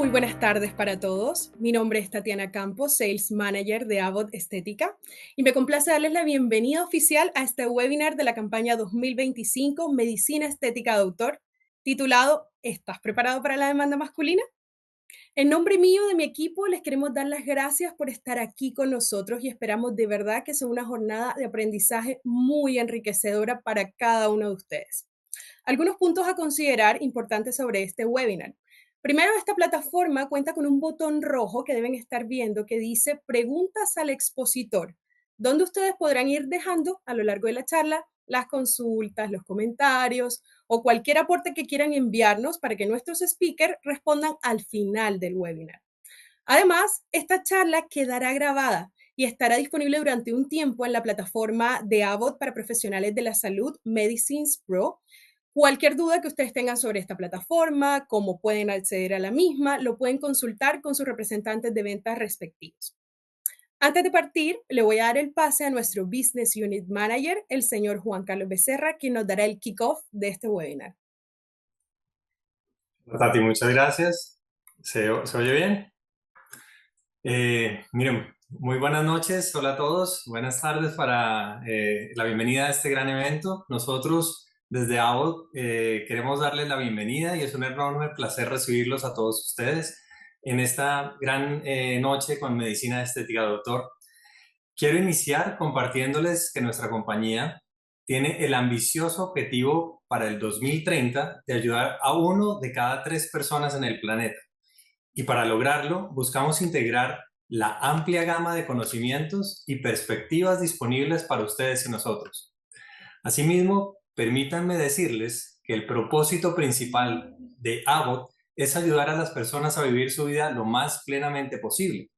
Muy buenas tardes para todos. Mi nombre es Tatiana Campos, Sales Manager de Abbott Estética, y me complace darles la bienvenida oficial a este webinar de la campaña 2025 Medicina Estética de Autor, titulado ¿Estás preparado para la demanda masculina? En nombre mío y de mi equipo, les queremos dar las gracias por estar aquí con nosotros y esperamos de verdad que sea una jornada de aprendizaje muy enriquecedora para cada uno de ustedes. Algunos puntos a considerar importantes sobre este webinar. Primero, esta plataforma cuenta con un botón rojo que deben estar viendo que dice Preguntas al expositor, donde ustedes podrán ir dejando a lo largo de la charla las consultas, los comentarios o cualquier aporte que quieran enviarnos para que nuestros speakers respondan al final del webinar. Además, esta charla quedará grabada y estará disponible durante un tiempo en la plataforma de Abbott para profesionales de la salud, Medicines Pro. Cualquier duda que ustedes tengan sobre esta plataforma, cómo pueden acceder a la misma, lo pueden consultar con sus representantes de ventas respectivos. Antes de partir, le voy a dar el pase a nuestro Business Unit Manager, el señor Juan Carlos Becerra, quien nos dará el kickoff de este webinar. Tati, muchas gracias. ¿Se oye bien? Miren, muy buenas noches, hola a todos, buenas tardes para la bienvenida a este gran evento. Nosotros desde Abbott queremos darles la bienvenida y es un enorme placer recibirlos a todos ustedes en esta gran noche con Medicina Estética Doctor. Quiero iniciar compartiéndoles que nuestra compañía tiene el ambicioso objetivo para el 2030 de ayudar a 1 de cada 3 personas en el planeta. Y para lograrlo, buscamos integrar la amplia gama de conocimientos y perspectivas disponibles para ustedes y nosotros. Asimismo, permítanme decirles que el propósito principal de Abbott es ayudar a las personas a vivir su vida lo más plenamente posible.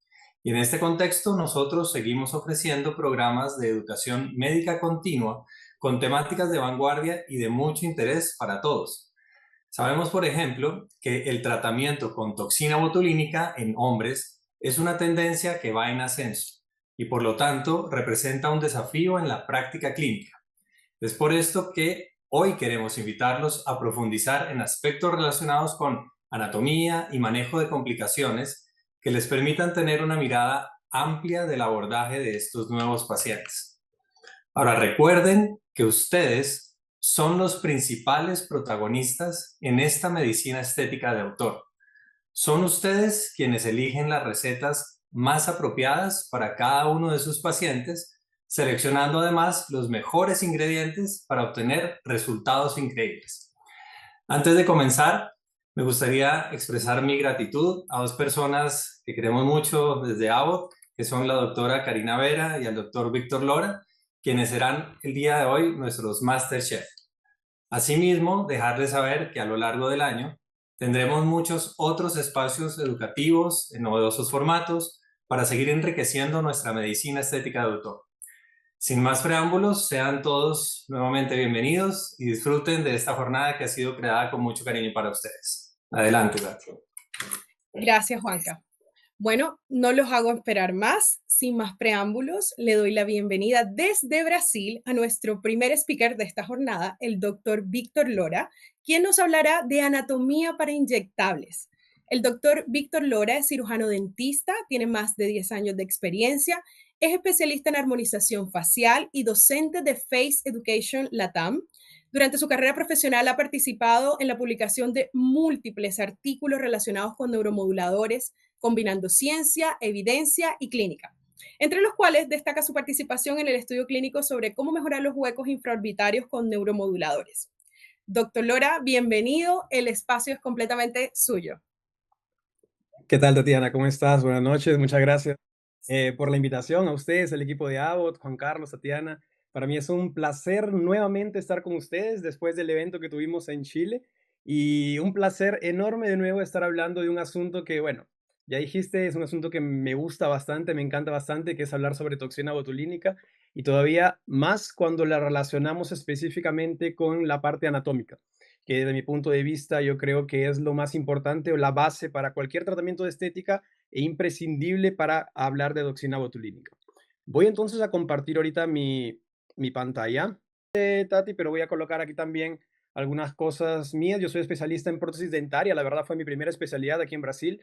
Y en este contexto, nosotros seguimos ofreciendo programas de educación médica continua con temáticas de vanguardia y de mucho interés para todos. Sabemos, por ejemplo, que el tratamiento con toxina botulínica en hombres es una tendencia que va en ascenso y por lo tanto representa un desafío en la práctica clínica. Es por esto que hoy queremos invitarlos a profundizar en aspectos relacionados con anatomía y manejo de complicaciones que les permitan tener una mirada amplia del abordaje de estos nuevos pacientes. Ahora recuerden que ustedes son los principales protagonistas en esta medicina estética de autor. Son ustedes quienes eligen las recetas más apropiadas para cada uno de sus pacientes, seleccionando además los mejores ingredientes para obtener resultados increíbles. Antes de comenzar, me gustaría expresar mi gratitud a 2 personas que queremos mucho desde Abbott, que son la doctora Karina Vera y el doctor Víctor Lora, quienes serán el día de hoy nuestros Master Chef. Asimismo, dejarles saber que a lo largo del año tendremos muchos otros espacios educativos en novedosos formatos para seguir enriqueciendo nuestra medicina estética de autor. Sin más preámbulos, sean todos nuevamente bienvenidos y disfruten de esta jornada que ha sido creada con mucho cariño para ustedes. Adelante, Gati. Gracias, Juanca. Bueno, no los hago esperar más. Sin más preámbulos, le doy la bienvenida desde Brasil a nuestro primer speaker de esta jornada, el doctor Víctor Lora, quien nos hablará de anatomía para inyectables. El doctor Víctor Lora es cirujano dentista, tiene más de 10 años de experiencia, es especialista en armonización facial y docente de Face Education Latam. Durante su carrera profesional ha participado en la publicación de múltiples artículos relacionados con neuromoduladores, combinando ciencia, evidencia y clínica, entre los cuales destaca su participación en el estudio clínico sobre cómo mejorar los huecos infraorbitarios con neuromoduladores. Doctor Lora, bienvenido, el espacio es completamente suyo. ¿Qué tal, Tatiana? ¿Cómo estás? Buenas noches, muchas gracias por la invitación a ustedes, el equipo de Abbott, Juan Carlos, Tatiana. Para mí es un placer nuevamente estar con ustedes después del evento que tuvimos en Chile y un placer enorme de nuevo estar hablando de un asunto que, bueno, ya dijiste, es un asunto que me gusta bastante, me encanta bastante, que es hablar sobre toxina botulínica y todavía más cuando la relacionamos específicamente con la parte anatómica, que desde mi punto de vista yo creo que es lo más importante o la base para cualquier tratamiento de estética e imprescindible para hablar de toxina botulínica. Voy entonces a compartir ahorita mi pantalla, Tati, pero voy a colocar aquí también algunas cosas mías. Yo soy especialista en prótesis dentaria, la verdad fue mi primera especialidad aquí en Brasil.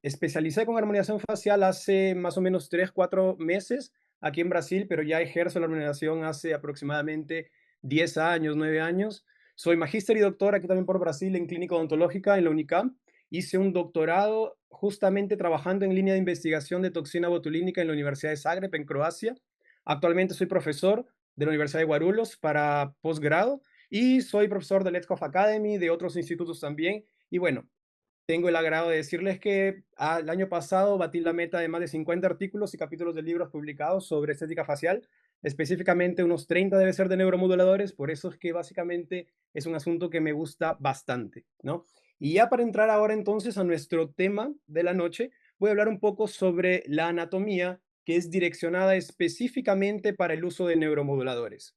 Especialicé con armonización facial hace más o menos 3, 4 meses aquí en Brasil, pero ya ejerzo la armonización hace aproximadamente 10 años, 9 años. Soy magíster y doctor aquí también por Brasil en clínica odontológica en la UNICAM. Hice un doctorado justamente trabajando en línea de investigación de toxina botulínica en la Universidad de Zagreb, en Croacia. Actualmente soy profesor de la Universidad de Guarulhos para posgrado y soy profesor de Let's Go Academy, de otros institutos también. Y bueno, tengo el agrado de decirles que el año pasado batí la meta de más de 50 artículos y capítulos de libros publicados sobre estética facial, específicamente unos 30 debe ser de neuromoduladores, por eso es que básicamente es un asunto que me gusta bastante, ¿no? Y ya para entrar ahora entonces a nuestro tema de la noche, voy a hablar un poco sobre la anatomía que es direccionada específicamente para el uso de neuromoduladores.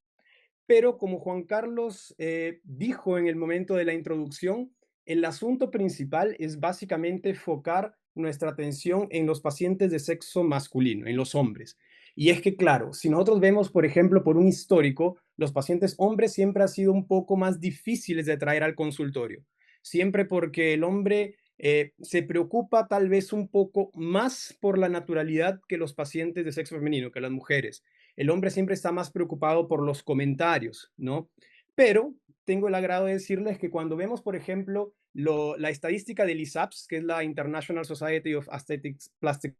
Pero como Juan Carlos dijo en el momento de la introducción, el asunto principal es básicamente focar nuestra atención en los pacientes de sexo masculino, en los hombres. Y es que, claro, si nosotros vemos, por ejemplo, por un histórico, los pacientes hombres siempre han sido un poco más difíciles de traer al consultorio. Siempre porque el hombre se preocupa tal vez un poco más por la naturalidad que los pacientes de sexo femenino, que las mujeres. El hombre siempre está más preocupado por los comentarios, ¿no? Pero tengo el agrado de decirles que cuando vemos, por ejemplo, la estadística del ISAPS, que es la International Society of Aesthetics Plastic,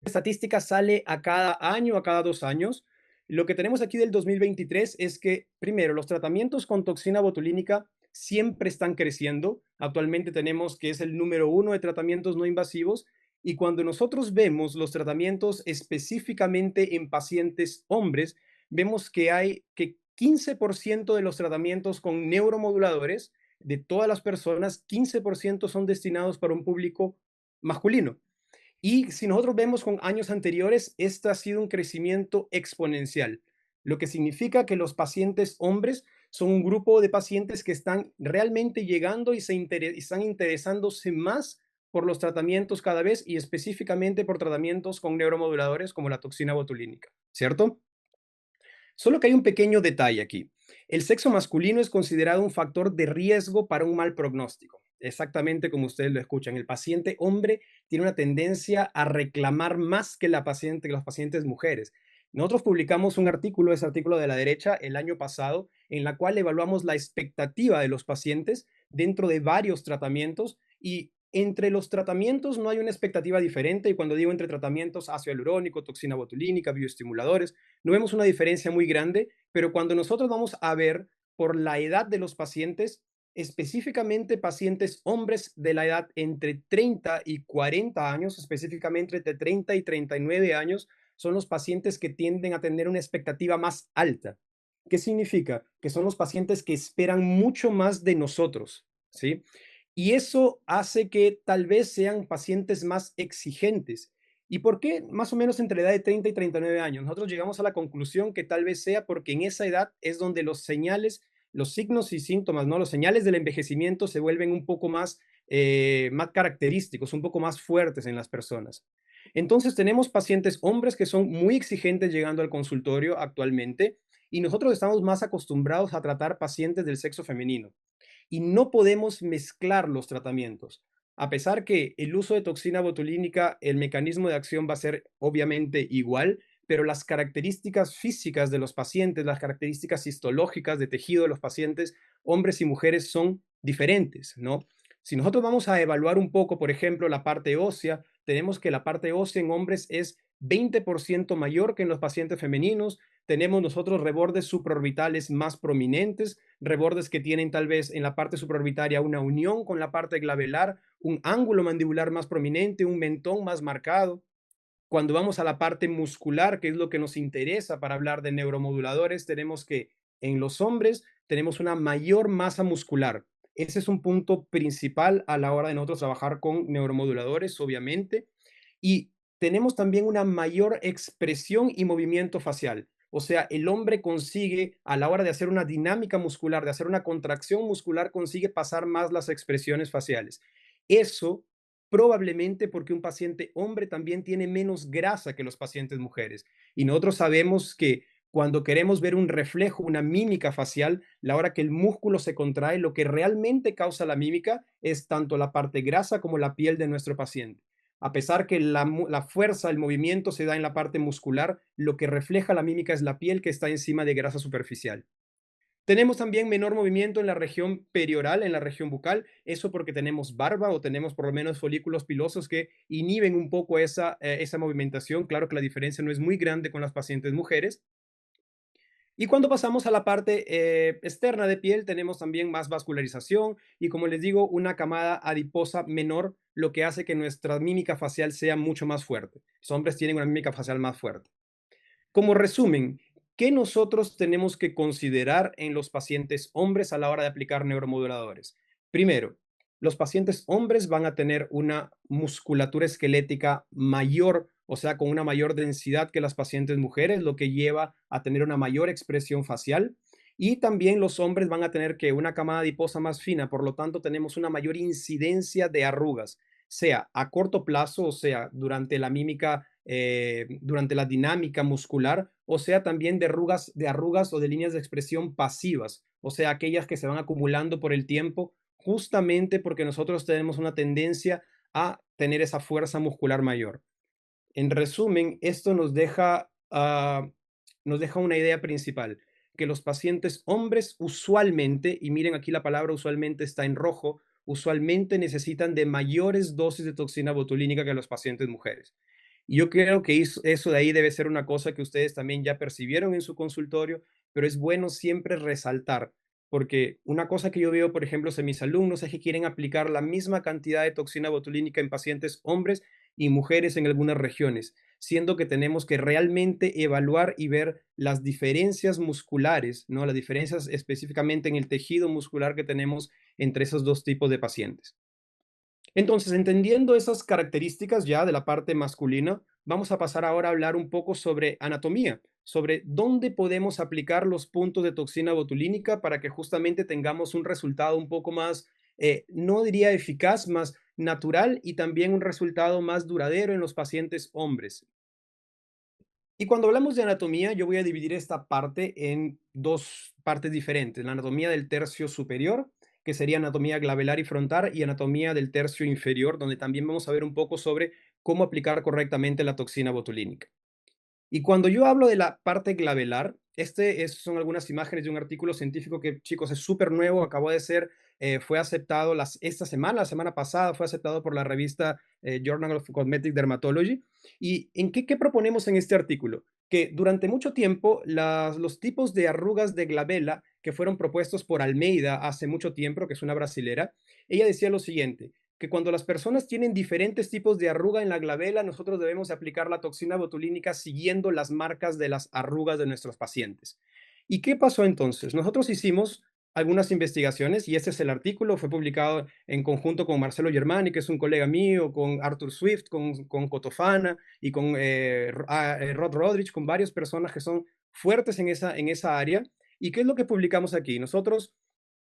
la estadística sale a cada año, a cada 2 años. Lo que tenemos aquí del 2023 es que, primero, los tratamientos con toxina botulínica siempre están creciendo. Actualmente tenemos que es el número uno de tratamientos no invasivos. Y cuando nosotros vemos los tratamientos específicamente en pacientes hombres, vemos que hay que 15% de los tratamientos con neuromoduladores de todas las personas, 15% son destinados para un público masculino. Y si nosotros vemos con años anteriores, este ha sido un crecimiento exponencial, lo que significa que los pacientes hombres son un grupo de pacientes que están realmente llegando y están interesándose más por los tratamientos cada vez y específicamente por tratamientos con neuromoduladores como la toxina botulínica, ¿cierto? Solo que hay un pequeño detalle aquí. El sexo masculino es considerado un factor de riesgo para un mal pronóstico. Exactamente como ustedes lo escuchan. El paciente hombre tiene una tendencia a reclamar más que que las pacientes mujeres. Nosotros publicamos un artículo, ese artículo de la derecha, el año pasado, en la cual evaluamos la expectativa de los pacientes dentro de varios tratamientos y entre los tratamientos no hay una expectativa diferente. Y cuando digo entre tratamientos, ácido hialurónico, toxina botulínica, bioestimuladores, no vemos una diferencia muy grande, pero cuando nosotros vamos a ver por la edad de los pacientes, específicamente pacientes hombres de la edad entre 30 y 40 años, específicamente entre 30 y 39 años, son los pacientes que tienden a tener una expectativa más alta. ¿Qué significa? Que son los pacientes que esperan mucho más de nosotros, ¿sí? Y eso hace que tal vez sean pacientes más exigentes. ¿Y por qué más o menos entre la edad de 30 y 39 años? Nosotros llegamos a la conclusión que tal vez sea porque en esa edad es donde los señales, los signos y síntomas, ¿no? Los señales del envejecimiento se vuelven un poco más característicos, un poco más fuertes en las personas. Entonces tenemos pacientes hombres que son muy exigentes llegando al consultorio actualmente y nosotros estamos más acostumbrados a tratar pacientes del sexo femenino y no podemos mezclar los tratamientos. A pesar que el uso de toxina botulínica, el mecanismo de acción va a ser obviamente igual, pero las características físicas de los pacientes, las características histológicas de tejido de los pacientes, hombres y mujeres, son diferentes, ¿no? Si nosotros vamos a evaluar un poco, por ejemplo, la parte ósea, tenemos que la parte ósea en hombres es 20% mayor que en los pacientes femeninos. Tenemos nosotros rebordes supraorbitales más prominentes, rebordes que tienen tal vez en la parte supraorbitaria una unión con la parte glabelar, un ángulo mandibular más prominente, un mentón más marcado. Cuando vamos a la parte muscular, que es lo que nos interesa para hablar de neuromoduladores, tenemos que en los hombres tenemos una mayor masa muscular. Ese es un punto principal a la hora de nosotros trabajar con neuromoduladores, obviamente. Y tenemos también una mayor expresión y movimiento facial. O sea, el hombre consigue, a la hora de hacer una dinámica muscular, de hacer una contracción muscular, consigue pasar más las expresiones faciales. Eso probablemente porque un paciente hombre también tiene menos grasa que los pacientes mujeres. Y nosotros sabemos que Cuando queremos ver un reflejo, una mímica facial, la hora que el músculo se contrae, lo que realmente causa la mímica es tanto la parte grasa como la piel de nuestro paciente. A pesar que la fuerza, el movimiento se da en la parte muscular, lo que refleja la mímica es la piel que está encima de grasa superficial. Tenemos también menor movimiento en la región perioral, en la región bucal, eso porque tenemos barba o tenemos por lo menos folículos pilosos que inhiben un poco esa movimentación. Claro que la diferencia no es muy grande con las pacientes mujeres. Y cuando pasamos a la parte externa de piel, tenemos también más vascularización y, como les digo, una camada adiposa menor, lo que hace que nuestra mímica facial sea mucho más fuerte. Los hombres tienen una mímica facial más fuerte. Como resumen, ¿qué nosotros tenemos que considerar en los pacientes hombres a la hora de aplicar neuromoduladores? Primero, los pacientes hombres van a tener una musculatura esquelética mayor, o sea, con una mayor densidad que las pacientes mujeres, lo que lleva a tener una mayor expresión facial. Y también los hombres van a tener que una camada adiposa más fina, por lo tanto tenemos una mayor incidencia de arrugas, sea a corto plazo, o sea, durante la mímica, durante la dinámica muscular, o sea, también de arrugas o de líneas de expresión pasivas, o sea, aquellas que se van acumulando por el tiempo, justamente porque nosotros tenemos una tendencia a tener esa fuerza muscular mayor. En resumen, esto nos deja una idea principal, que los pacientes hombres usualmente, y miren aquí la palabra usualmente está en rojo, usualmente necesitan de mayores dosis de toxina botulínica que los pacientes mujeres. Y yo creo que eso de ahí debe ser una cosa que ustedes también ya percibieron en su consultorio, pero es bueno siempre resaltar, porque una cosa que yo veo, por ejemplo, en mis alumnos es que quieren aplicar la misma cantidad de toxina botulínica en pacientes hombres y mujeres en algunas regiones, siendo que tenemos que realmente evaluar y ver las diferencias musculares, ¿no? Las diferencias específicamente en el tejido muscular que tenemos entre esos dos tipos de pacientes. Entonces, entendiendo esas características ya de la parte masculina, vamos a pasar ahora a hablar un poco sobre anatomía, sobre dónde podemos aplicar los puntos de toxina botulínica para que justamente tengamos un resultado un poco más, no diría eficaz, más natural y también un resultado más duradero en los pacientes hombres. Y cuando hablamos de anatomía, yo voy a dividir esta parte en dos partes diferentes. La anatomía del tercio superior, que sería anatomía glabelar y frontal, y anatomía del tercio inferior, donde también vamos a ver un poco sobre cómo aplicar correctamente la toxina botulínica. Y cuando yo hablo de la parte glabelar, son algunas imágenes de un artículo científico que, chicos, es súper nuevo, acabó de ser, fue aceptado esta semana, la semana pasada, fue aceptado por la revista Journal of Cosmetic Dermatology. ¿Y qué proponemos en este artículo? Que durante mucho tiempo los tipos de arrugas de glabela que fueron propuestos por Almeida hace mucho tiempo, que es una brasilera, ella decía lo siguiente, que cuando las personas tienen diferentes tipos de arruga en la glabela, nosotros debemos aplicar la toxina botulínica siguiendo las marcas de las arrugas de nuestros pacientes. ¿Y qué pasó entonces? Nosotros hicimos algunas investigaciones y este es el artículo, fue publicado en conjunto con Marcelo Germani, que es un colega mío, con Arthur Swift, con Cotofana y con Rod Rodrich, con varias personas que son fuertes en esa área. ¿Y qué es lo que publicamos aquí? Nosotros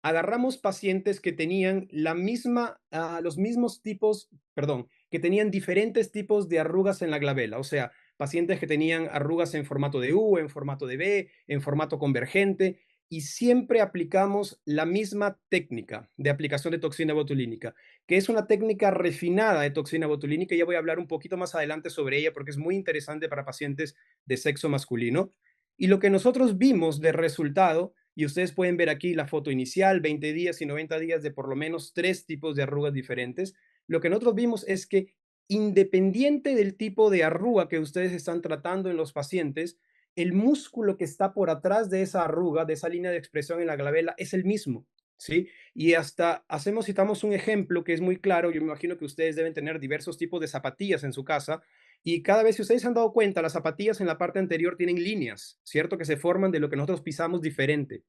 agarramos pacientes que tenían los mismos tipos, perdón, que tenían diferentes tipos de arrugas en la glabela, o sea, pacientes que tenían arrugas en formato de U, en formato de B, en formato convergente, y siempre aplicamos la misma técnica de aplicación de toxina botulínica, que es una técnica refinada de toxina botulínica, y ya voy a hablar un poquito más adelante sobre ella porque es muy interesante para pacientes de sexo masculino. Y lo que nosotros vimos de resultado, y ustedes pueden ver aquí la foto inicial, 20 días y 90 días de por lo menos tres tipos de arrugas diferentes. Lo que nosotros vimos es que independiente del tipo de arruga que ustedes están tratando en los pacientes, el músculo que está por atrás de esa arruga, de esa línea de expresión en la glabela, es el mismo, ¿sí? Y hasta citamos un ejemplo que es muy claro. Yo me imagino que ustedes deben tener diversos tipos de zapatillas en su casa y cada vez, si ustedes se han dado cuenta, las zapatillas en la parte anterior tienen líneas, ¿cierto? Que se forman de lo que nosotros pisamos diferente.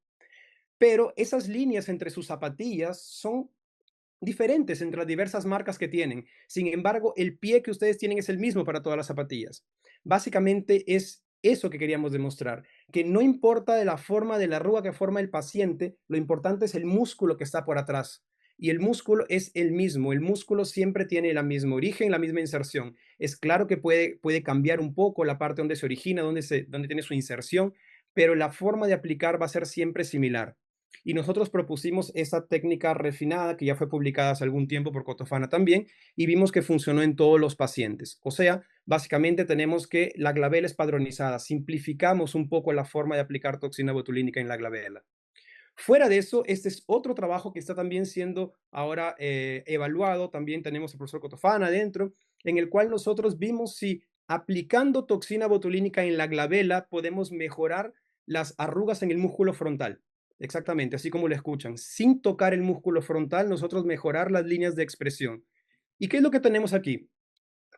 Pero esas líneas entre sus zapatillas son diferentes entre las diversas marcas que tienen. Sin embargo, el pie que ustedes tienen es el mismo para todas las zapatillas. Básicamente es eso que queríamos demostrar, que no importa de la forma de la arruga que forma el paciente, lo importante es el músculo que está por atrás. Y el músculo es el mismo, el músculo siempre tiene el mismo origen, la misma inserción. Es claro que puede cambiar un poco la parte donde se origina, donde tiene su inserción, pero la forma de aplicar va a ser siempre similar. Y nosotros propusimos esta técnica refinada, que ya fue publicada hace algún tiempo por Cotofana también, y vimos que funcionó en todos los pacientes. O sea, básicamente tenemos que la glabela es padronizada, simplificamos un poco la forma de aplicar toxina botulínica en la glabela. Fuera de eso, este es otro trabajo que está también siendo ahora evaluado. También tenemos el profesor Cotofana adentro, en el cual nosotros vimos si aplicando toxina botulínica en la glabela podemos mejorar las arrugas en el músculo frontal. Exactamente, así como lo escuchan. Sin tocar el músculo frontal, nosotros mejorar las líneas de expresión. ¿Y qué es lo que tenemos aquí?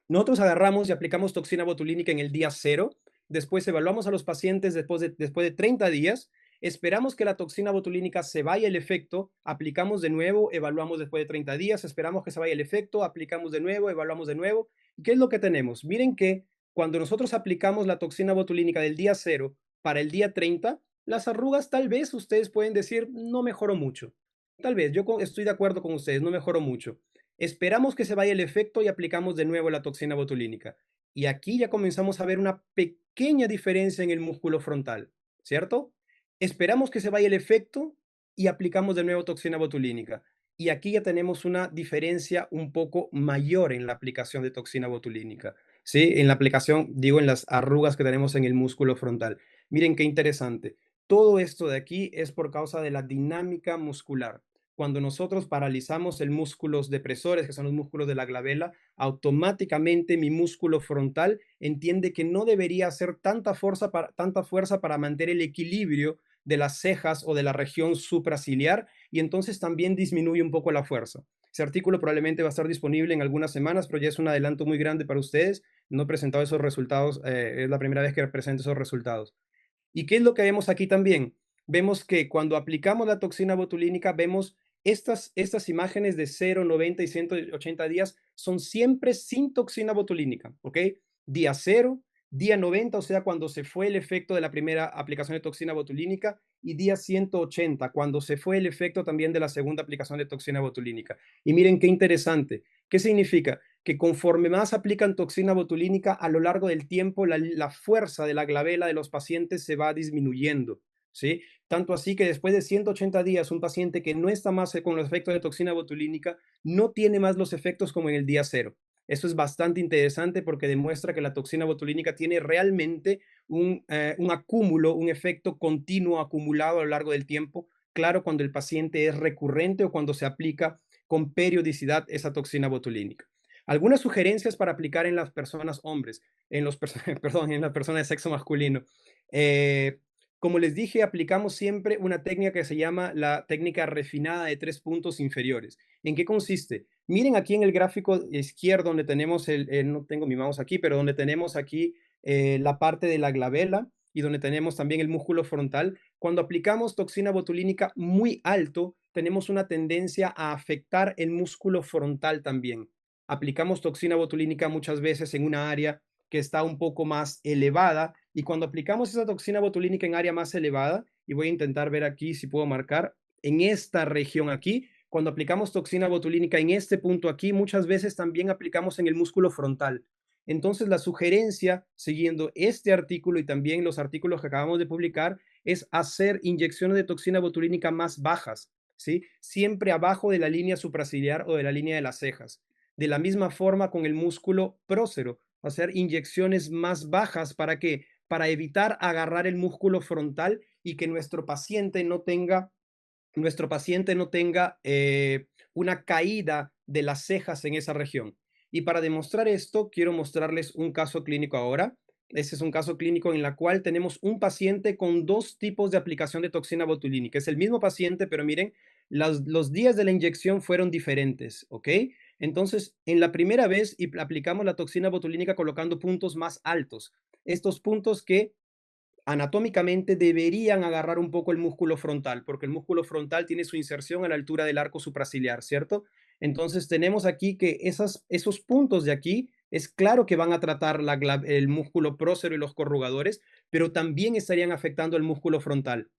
Nosotros agarramos y aplicamos toxina botulínica en el día cero, después evaluamos a los pacientes después de 30 días, esperamos que la toxina botulínica se vaya el efecto, aplicamos de nuevo, evaluamos después de 30 días, esperamos que se vaya el efecto, aplicamos de nuevo, evaluamos de nuevo. ¿Y qué es lo que tenemos? Miren que cuando nosotros aplicamos la toxina botulínica del día cero para el día 30, las arrugas tal vez ustedes pueden decir no mejoró mucho. Tal vez, estoy de acuerdo con ustedes, no mejoró mucho. Esperamos que se vaya el efecto y aplicamos de nuevo la toxina botulínica. Y aquí ya comenzamos a ver una pequeña diferencia en el músculo frontal, ¿cierto? Esperamos que se vaya el efecto y aplicamos de nuevo toxina botulínica. Y aquí ya tenemos una diferencia un poco mayor en la aplicación de toxina botulínica, ¿sí? En la aplicación, digo, en las arrugas que tenemos en el músculo frontal. Miren qué interesante. Todo esto de aquí es por causa de la dinámica muscular. Cuando nosotros paralizamos el músculos depresores, que son los músculos de la glabela, automáticamente mi músculo frontal entiende que no debería hacer tanta fuerza para mantener el equilibrio de las cejas o de la región supraciliar, y entonces también disminuye un poco la fuerza. Ese artículo probablemente va a estar disponible en algunas semanas, pero ya es un adelanto muy grande para ustedes. No he presentado esos resultados, es la primera vez que presento esos resultados. ¿Y qué es lo que vemos aquí también? Vemos que cuando aplicamos la toxina botulínica, vemos estas imágenes de 0, 90 y 180 días son siempre sin toxina botulínica, ¿ok? Día 0, día 90, o sea, cuando se fue el efecto de la primera aplicación de toxina botulínica, y día 180, cuando se fue el efecto también de la segunda aplicación de toxina botulínica. Y miren qué interesante. ¿Qué significa? Que conforme más aplican toxina botulínica, a lo largo del tiempo, la fuerza de la glabela de los pacientes se va disminuyendo, ¿sí? Tanto así que después de 180 días, un paciente que no está más con los efectos de toxina botulínica no tiene más los efectos como en el día cero. Eso es bastante interesante porque demuestra que la toxina botulínica tiene realmente un acúmulo, un efecto continuo acumulado a lo largo del tiempo. Claro, cuando el paciente es recurrente o cuando se aplica con periodicidad esa toxina botulínica. Algunas sugerencias para aplicar en las personas hombres, perdón, en las personas de sexo masculino. Eh, como les dije, aplicamos siempre una técnica que se llama la técnica refinada de 3 puntos inferiores. ¿En qué consiste? Miren aquí en el gráfico izquierdo donde tenemos no tengo mi mouse aquí, pero donde tenemos aquí la parte de la glabela y donde tenemos también el músculo frontal. Cuando aplicamos toxina botulínica muy alto, tenemos una tendencia a afectar el músculo frontal también. Aplicamos toxina botulínica muchas veces en una área que está un poco más elevada, y cuando aplicamos esa toxina botulínica en área más elevada, y voy a intentar ver aquí si puedo marcar, en esta región aquí, cuando aplicamos toxina botulínica en este punto aquí, muchas veces también aplicamos en el músculo frontal. Entonces, la sugerencia, siguiendo este artículo y también los artículos que acabamos de publicar, es hacer inyecciones de toxina botulínica más bajas, ¿sí? Siempre abajo de la línea supraciliar o de la línea de las cejas. De la misma forma con el músculo prócero, hacer inyecciones más bajas para que para evitar agarrar el músculo frontal y que nuestro paciente no tenga una caída de las cejas en esa región. Y para demostrar esto, quiero mostrarles un caso clínico ahora. Este es un caso clínico en el cual tenemos un paciente con 2 tipos de aplicación de toxina botulínica. Es el mismo paciente, pero miren, los días de la inyección fueron diferentes, ¿ok? Entonces, en la primera vez aplicamos la toxina botulínica colocando puntos más altos. Estos puntos que anatómicamente deberían agarrar un poco el músculo frontal, porque el músculo frontal tiene su inserción a la altura del arco supraciliar, ¿cierto? Entonces tenemos aquí que esos puntos de aquí es claro que van a tratar el músculo prócero y los corrugadores, pero también estarían afectando el músculo frontal.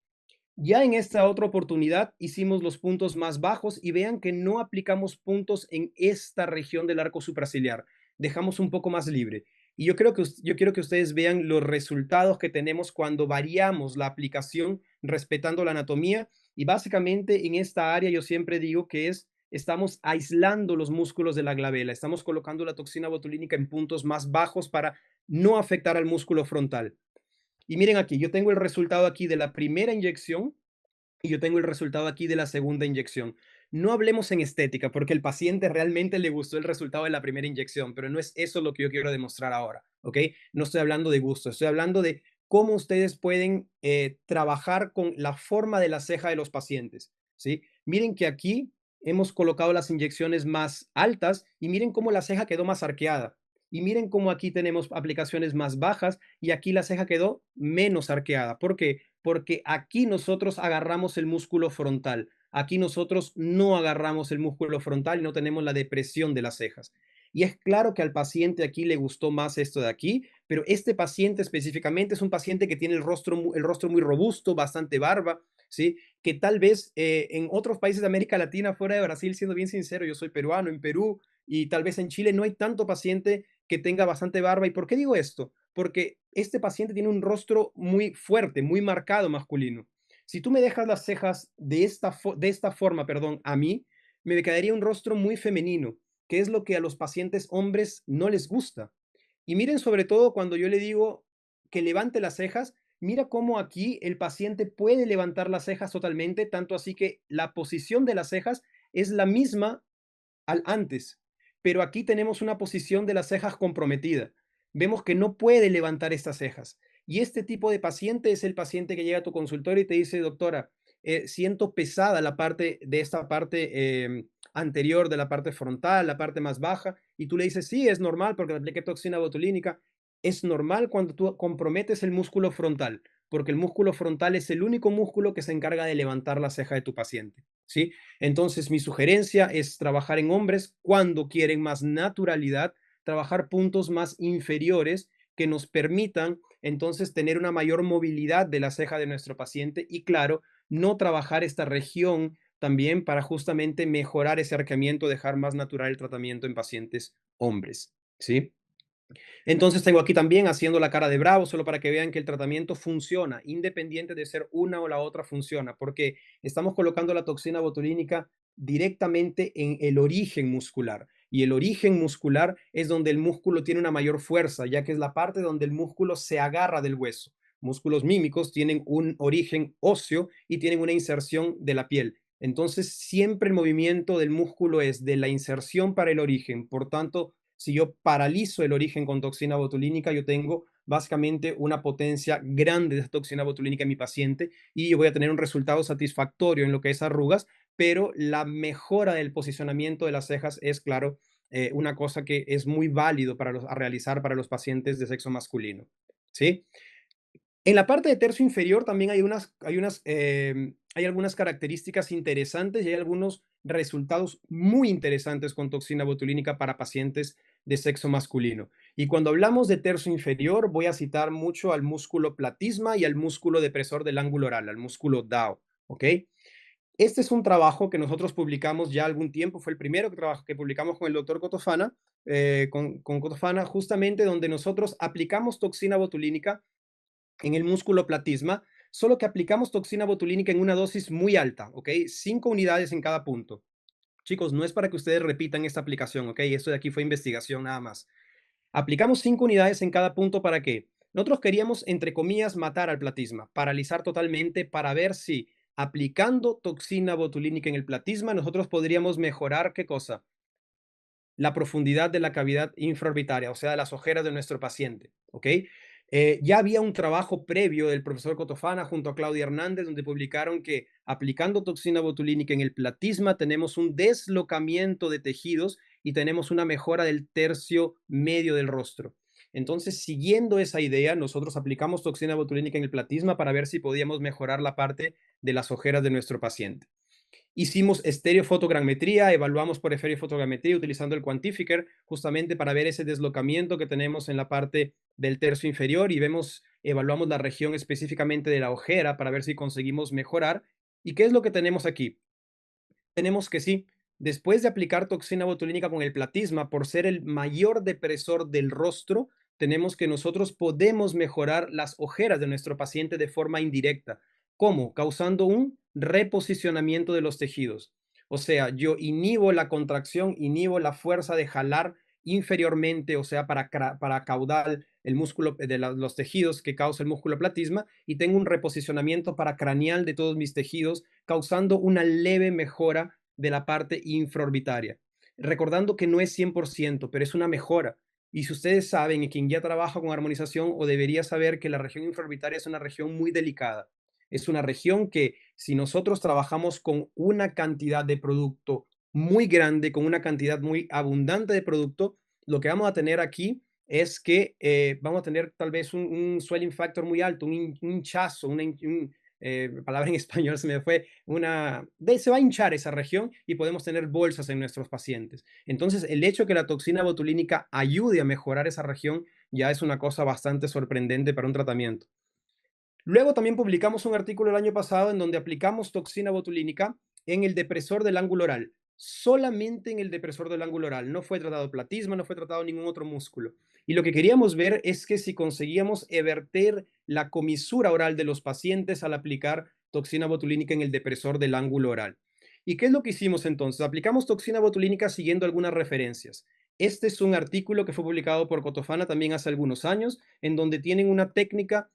Ya en esta otra oportunidad hicimos los puntos más bajos y vean que no aplicamos puntos en esta región del arco supraciliar, dejamos un poco más libre. Y yo quiero que ustedes vean los resultados que tenemos cuando variamos la aplicación respetando la anatomía. Y básicamente en esta área yo siempre digo que estamos aislando los músculos de la glabela, estamos colocando la toxina botulínica en puntos más bajos para no afectar al músculo frontal. Y miren aquí, yo tengo el resultado aquí de la primera inyección y yo tengo el resultado aquí de la segunda inyección. No hablemos en estética, porque el paciente realmente le gustó el resultado de la primera inyección, pero no es eso lo que yo quiero demostrar ahora, ¿ok? No estoy hablando de gusto, estoy hablando de cómo ustedes pueden trabajar con la forma de la ceja de los pacientes, ¿sí? Miren que aquí hemos colocado las inyecciones más altas y miren cómo la ceja quedó más arqueada. Y miren cómo aquí tenemos aplicaciones más bajas y aquí la ceja quedó menos arqueada. ¿Por qué? Porque aquí nosotros agarramos el músculo frontal. Aquí nosotros no agarramos el músculo frontal y no tenemos la depresión de las cejas. Y es claro que al paciente aquí le gustó más esto de aquí, pero este paciente específicamente es un paciente que tiene el rostro muy robusto, bastante barba, ¿sí? Que tal vez en otros países de América Latina, fuera de Brasil, siendo bien sincero, yo soy peruano, en Perú y tal vez en Chile no hay tanto paciente que tenga bastante barba. ¿Y por qué digo esto? Porque este paciente tiene un rostro muy fuerte, muy marcado masculino. Si tú me dejas las cejas de esta forma, perdón, a mí, me quedaría un rostro muy femenino, que es lo que a los pacientes hombres no les gusta. Y miren sobre todo cuando yo le digo que levante las cejas, mira cómo aquí el paciente puede levantar las cejas totalmente, tanto así que la posición de las cejas es la misma al antes, pero aquí tenemos una posición de las cejas comprometida. Vemos que no puede levantar estas cejas. Y este tipo de paciente es el paciente que llega a tu consultorio y te dice, doctora, siento pesada la parte de esta parte anterior de la parte frontal, la parte más baja, y tú le dices, sí, es normal porque le apliqué toxina botulínica. Es normal cuando tú comprometes el músculo frontal, porque el músculo frontal es el único músculo que se encarga de levantar la ceja de tu paciente, ¿sí? Entonces, mi sugerencia es trabajar en hombres cuando quieren más naturalidad, trabajar puntos más inferiores que nos permitan entonces tener una mayor movilidad de la ceja de nuestro paciente y claro, no trabajar esta región también para justamente mejorar ese arqueamiento, dejar más natural el tratamiento en pacientes hombres, ¿sí? Entonces tengo aquí también haciendo la cara de bravo, solo para que vean que el tratamiento funciona, independiente de ser una o la otra funciona, porque estamos colocando la toxina botulínica directamente en el origen muscular. Y el origen muscular es donde el músculo tiene una mayor fuerza, ya que es la parte donde el músculo se agarra del hueso. Músculos mímicos tienen un origen óseo y tienen una inserción de la piel. Entonces, siempre el movimiento del músculo es de la inserción para el origen. Por tanto, si yo paralizo el origen con toxina botulínica, yo tengo básicamente una potencia grande de toxina botulínica en mi paciente y yo voy a tener un resultado satisfactorio en lo que es arrugas, pero la mejora del posicionamiento de las cejas es, claro, una cosa que es muy válido a realizar para los pacientes de sexo masculino. ¿Sí? En la parte de tercio inferior también hay algunas características interesantes y hay algunos resultados muy interesantes con toxina botulínica para pacientes de sexo masculino. Y cuando hablamos de tercio inferior, voy a citar mucho al músculo platisma y al músculo depresor del ángulo oral, al músculo DAO, ¿ok? Este es un trabajo que nosotros publicamos ya algún tiempo, fue el primero que publicamos con el doctor Cotofana, con Cotofana, justamente donde nosotros aplicamos toxina botulínica en el músculo platisma, solo que aplicamos toxina botulínica en una dosis muy alta, ¿ok? 5 unidades en cada punto. Chicos, no es para que ustedes repitan esta aplicación, ¿ok? Esto de aquí fue investigación nada más. Aplicamos 5 unidades en cada punto para qué. Nosotros queríamos, entre comillas, matar al platisma, paralizar totalmente para ver si aplicando toxina botulínica en el platisma nosotros podríamos mejorar, ¿qué cosa? La profundidad de la cavidad infraorbitaria, o sea, de las ojeras de nuestro paciente, ¿ok? Ya había un trabajo previo del profesor Cotofana junto a Claudia Hernández, donde publicaron que aplicando toxina botulínica en el platisma tenemos un deslocamiento de tejidos y tenemos una mejora del tercio medio del rostro. Entonces, siguiendo esa idea, nosotros aplicamos toxina botulínica en el platisma para ver si podíamos mejorar la parte de las ojeras de nuestro paciente. Hicimos estereofotogrametría, evaluamos por estereofotogrametría utilizando el Quantifier justamente para ver ese deslocamiento que tenemos en la parte del tercio inferior y evaluamos la región específicamente de la ojera para ver si conseguimos mejorar. ¿Y qué es lo que tenemos aquí? Tenemos que sí, después de aplicar toxina botulínica con el platisma, por ser el mayor depresor del rostro, tenemos que nosotros podemos mejorar las ojeras de nuestro paciente de forma indirecta. ¿Cómo? Causando un reposicionamiento de los tejidos. O sea, yo inhibo la contracción, inhibo la fuerza de jalar inferiormente, o sea, para caudal, el músculo de los tejidos que causa el músculo platisma, y tengo un reposicionamiento paracraneal de todos mis tejidos, causando una leve mejora de la parte infraorbitaria. Recordando que no es 100%, pero es una mejora. Y si ustedes saben, y quien ya trabaja con armonización, o debería saber que la región infraorbitaria es una región muy delicada. Es una región que si nosotros trabajamos con una cantidad de producto muy grande, con una cantidad muy abundante de producto, lo que vamos a tener aquí es que vamos a tener tal vez un swelling factor muy alto, un hinchazo, palabra en español se me fue, se va a hinchar esa región y podemos tener bolsas en nuestros pacientes. Entonces, el hecho que la toxina botulínica ayude a mejorar esa región ya es una cosa bastante sorprendente para un tratamiento. Luego también publicamos un artículo el año pasado en donde aplicamos toxina botulínica en el depresor del ángulo oral, solamente en el depresor del ángulo oral. No fue tratado platisma, no fue tratado ningún otro músculo. Y lo que queríamos ver es que si conseguíamos everter la comisura oral de los pacientes al aplicar toxina botulínica en el depresor del ángulo oral. ¿Y qué es lo que hicimos entonces? Aplicamos toxina botulínica siguiendo algunas referencias. Este es un artículo que fue publicado por Cotofana también hace algunos años, en donde tienen una técnica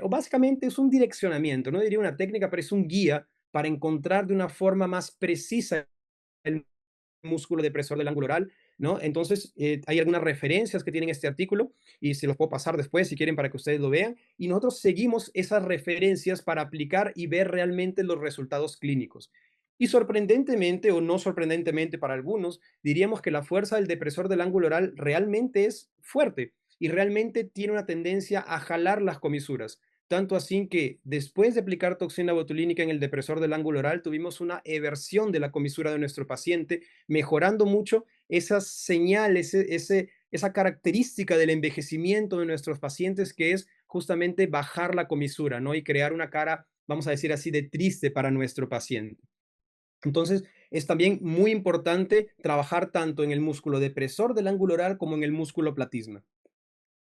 o básicamente es un direccionamiento, no diría una técnica, pero es un guía para encontrar de una forma más precisa el músculo depresor del ángulo oral, ¿no? Entonces, hay algunas referencias que tienen este artículo y se los puedo pasar después si quieren para que ustedes lo vean. Y nosotros seguimos esas referencias para aplicar y ver realmente los resultados clínicos. Y sorprendentemente o no sorprendentemente para algunos, diríamos que la fuerza del depresor del ángulo oral realmente es fuerte y realmente tiene una tendencia a jalar las comisuras. Tanto así que después de aplicar toxina botulínica en el depresor del ángulo oral, tuvimos una eversión de la comisura de nuestro paciente, mejorando mucho esas señales, esa característica del envejecimiento de nuestros pacientes, que es justamente bajar la comisura, ¿no? Y crear una cara, vamos a decir así, de triste para nuestro paciente. Entonces, es también muy importante trabajar tanto en el músculo depresor del ángulo oral como en el músculo platisma.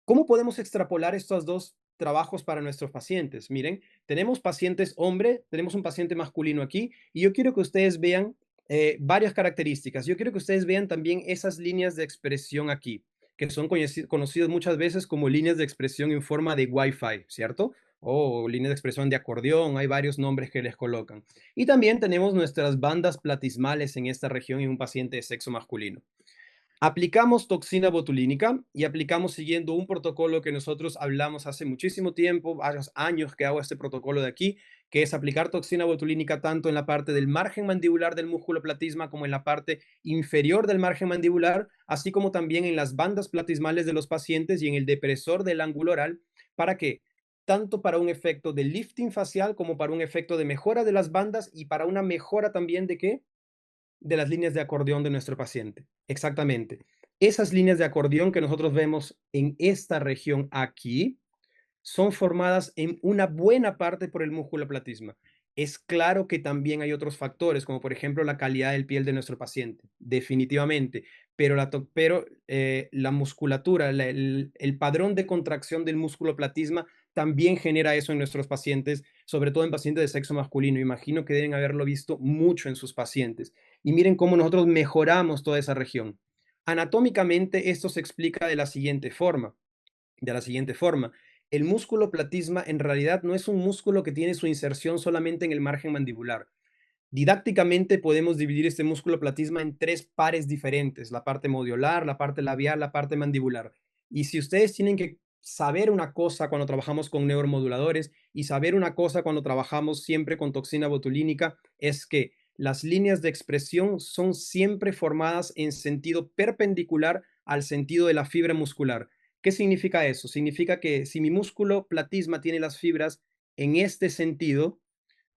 ¿Cómo podemos extrapolar estos dos trabajos para nuestros pacientes? Miren, tenemos pacientes hombre, tenemos un paciente masculino aquí, y yo quiero que ustedes vean varias características. Yo quiero que ustedes vean también esas líneas de expresión aquí, que son conocidas muchas veces como líneas de expresión en forma de Wi-Fi, ¿cierto? O líneas de expresión de acordeón, hay varios nombres que les colocan. Y también tenemos nuestras bandas platismales en esta región en un paciente de sexo masculino. Aplicamos toxina botulínica y aplicamos siguiendo un protocolo que nosotros hablamos hace muchísimo tiempo, varios años que hago este protocolo de aquí, que es aplicar toxina botulínica tanto en la parte del margen mandibular del músculo platisma como en la parte inferior del margen mandibular, así como también en las bandas platismales de los pacientes y en el depresor del ángulo oral. ¿Para qué? Tanto para un efecto de lifting facial como para un efecto de mejora de las bandas y para una mejora también de qué? De las líneas de acordeón de nuestro paciente. Exactamente. Esas líneas de acordeón que nosotros vemos en esta región aquí son formadas en una buena parte por el músculo platisma. Es claro que también hay otros factores, como por ejemplo la calidad del piel de nuestro paciente, definitivamente, pero la musculatura, el padrón de contracción del músculo platisma también genera eso en nuestros pacientes, sobre todo en pacientes de sexo masculino. Imagino que deben haberlo visto mucho en sus pacientes. Y miren cómo nosotros mejoramos toda esa región. Anatómicamente, esto se explica de la siguiente forma. El músculo platisma en realidad no es un músculo que tiene su inserción solamente en el margen mandibular. Didácticamente podemos dividir este músculo platisma en tres pares diferentes: la parte modiolar, la parte labial, la parte mandibular. Y si ustedes tienen que saber una cosa cuando trabajamos con neuromoduladores y saber una cosa cuando trabajamos siempre con toxina botulínica, es que las líneas de expresión son siempre formadas en sentido perpendicular al sentido de la fibra muscular. ¿Qué significa eso? Significa que si mi músculo platisma tiene las fibras en este sentido,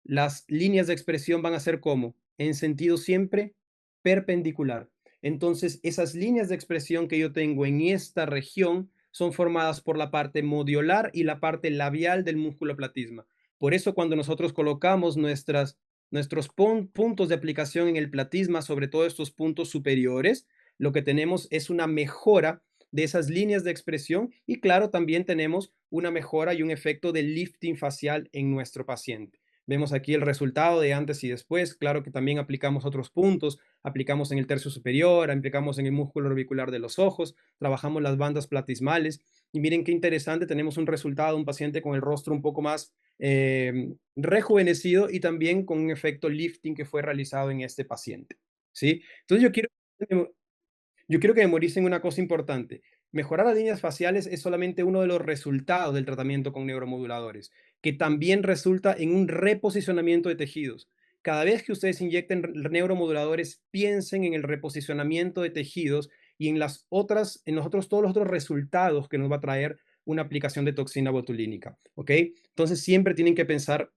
las líneas de expresión van a ser como en sentido siempre perpendicular. Entonces, esas líneas de expresión que yo tengo en esta región son formadas por la parte modiolar y la parte labial del músculo platisma. Por eso, cuando nosotros colocamos nuestros puntos de aplicación en el platisma, sobre todo estos puntos superiores, lo que tenemos es una mejora de esas líneas de expresión y claro, también tenemos una mejora y un efecto de lifting facial en nuestro paciente. Vemos aquí el resultado de antes y después. Claro que también aplicamos otros puntos, aplicamos en el tercio superior, aplicamos en el músculo orbicular de los ojos, trabajamos las bandas platismales y miren qué interesante, tenemos un resultado de un paciente con el rostro un poco más rejuvenecido y también con un efecto lifting que fue realizado en este paciente. ¿Sí? Entonces yo quiero que memoricen una cosa importante. Mejorar las líneas faciales es solamente uno de los resultados del tratamiento con neuromoduladores, que también resulta en un reposicionamiento de tejidos. Cada vez que ustedes inyecten neuromoduladores, piensen en el reposicionamiento de tejidos y en todos los otros resultados que nos va a traer una aplicación de toxina botulínica, ¿ok? Entonces siempre tienen que pensar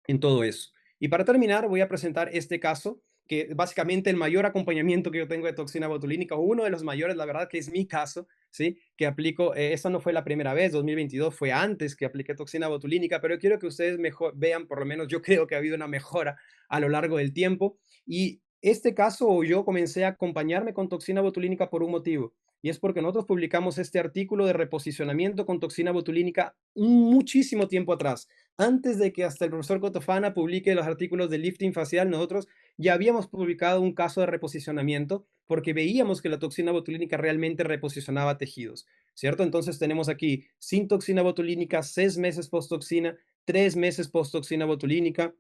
en todo eso. Y para terminar, voy a presentar este caso, que básicamente el mayor acompañamiento que yo tengo de toxina botulínica, o uno de los mayores, la verdad que es mi caso, ¿sí? Que aplico, esta no fue la primera vez, 2022 fue antes que apliqué toxina botulínica, pero quiero que ustedes mejor vean, por lo menos yo creo que ha habido una mejora a lo largo del tiempo. Y este caso, yo comencé a acompañarme con toxina botulínica por un motivo, y es porque nosotros publicamos este artículo de reposicionamiento con toxina botulínica muchísimo tiempo atrás. Antes de que hasta el profesor Cotofana publique los artículos de lifting facial, nosotros ya habíamos publicado un caso de reposicionamiento porque veíamos que la toxina botulínica realmente reposicionaba tejidos, ¿cierto? Entonces tenemos aquí sin toxina botulínica, 6 meses post-toxina, 3 meses post-toxina botulínica,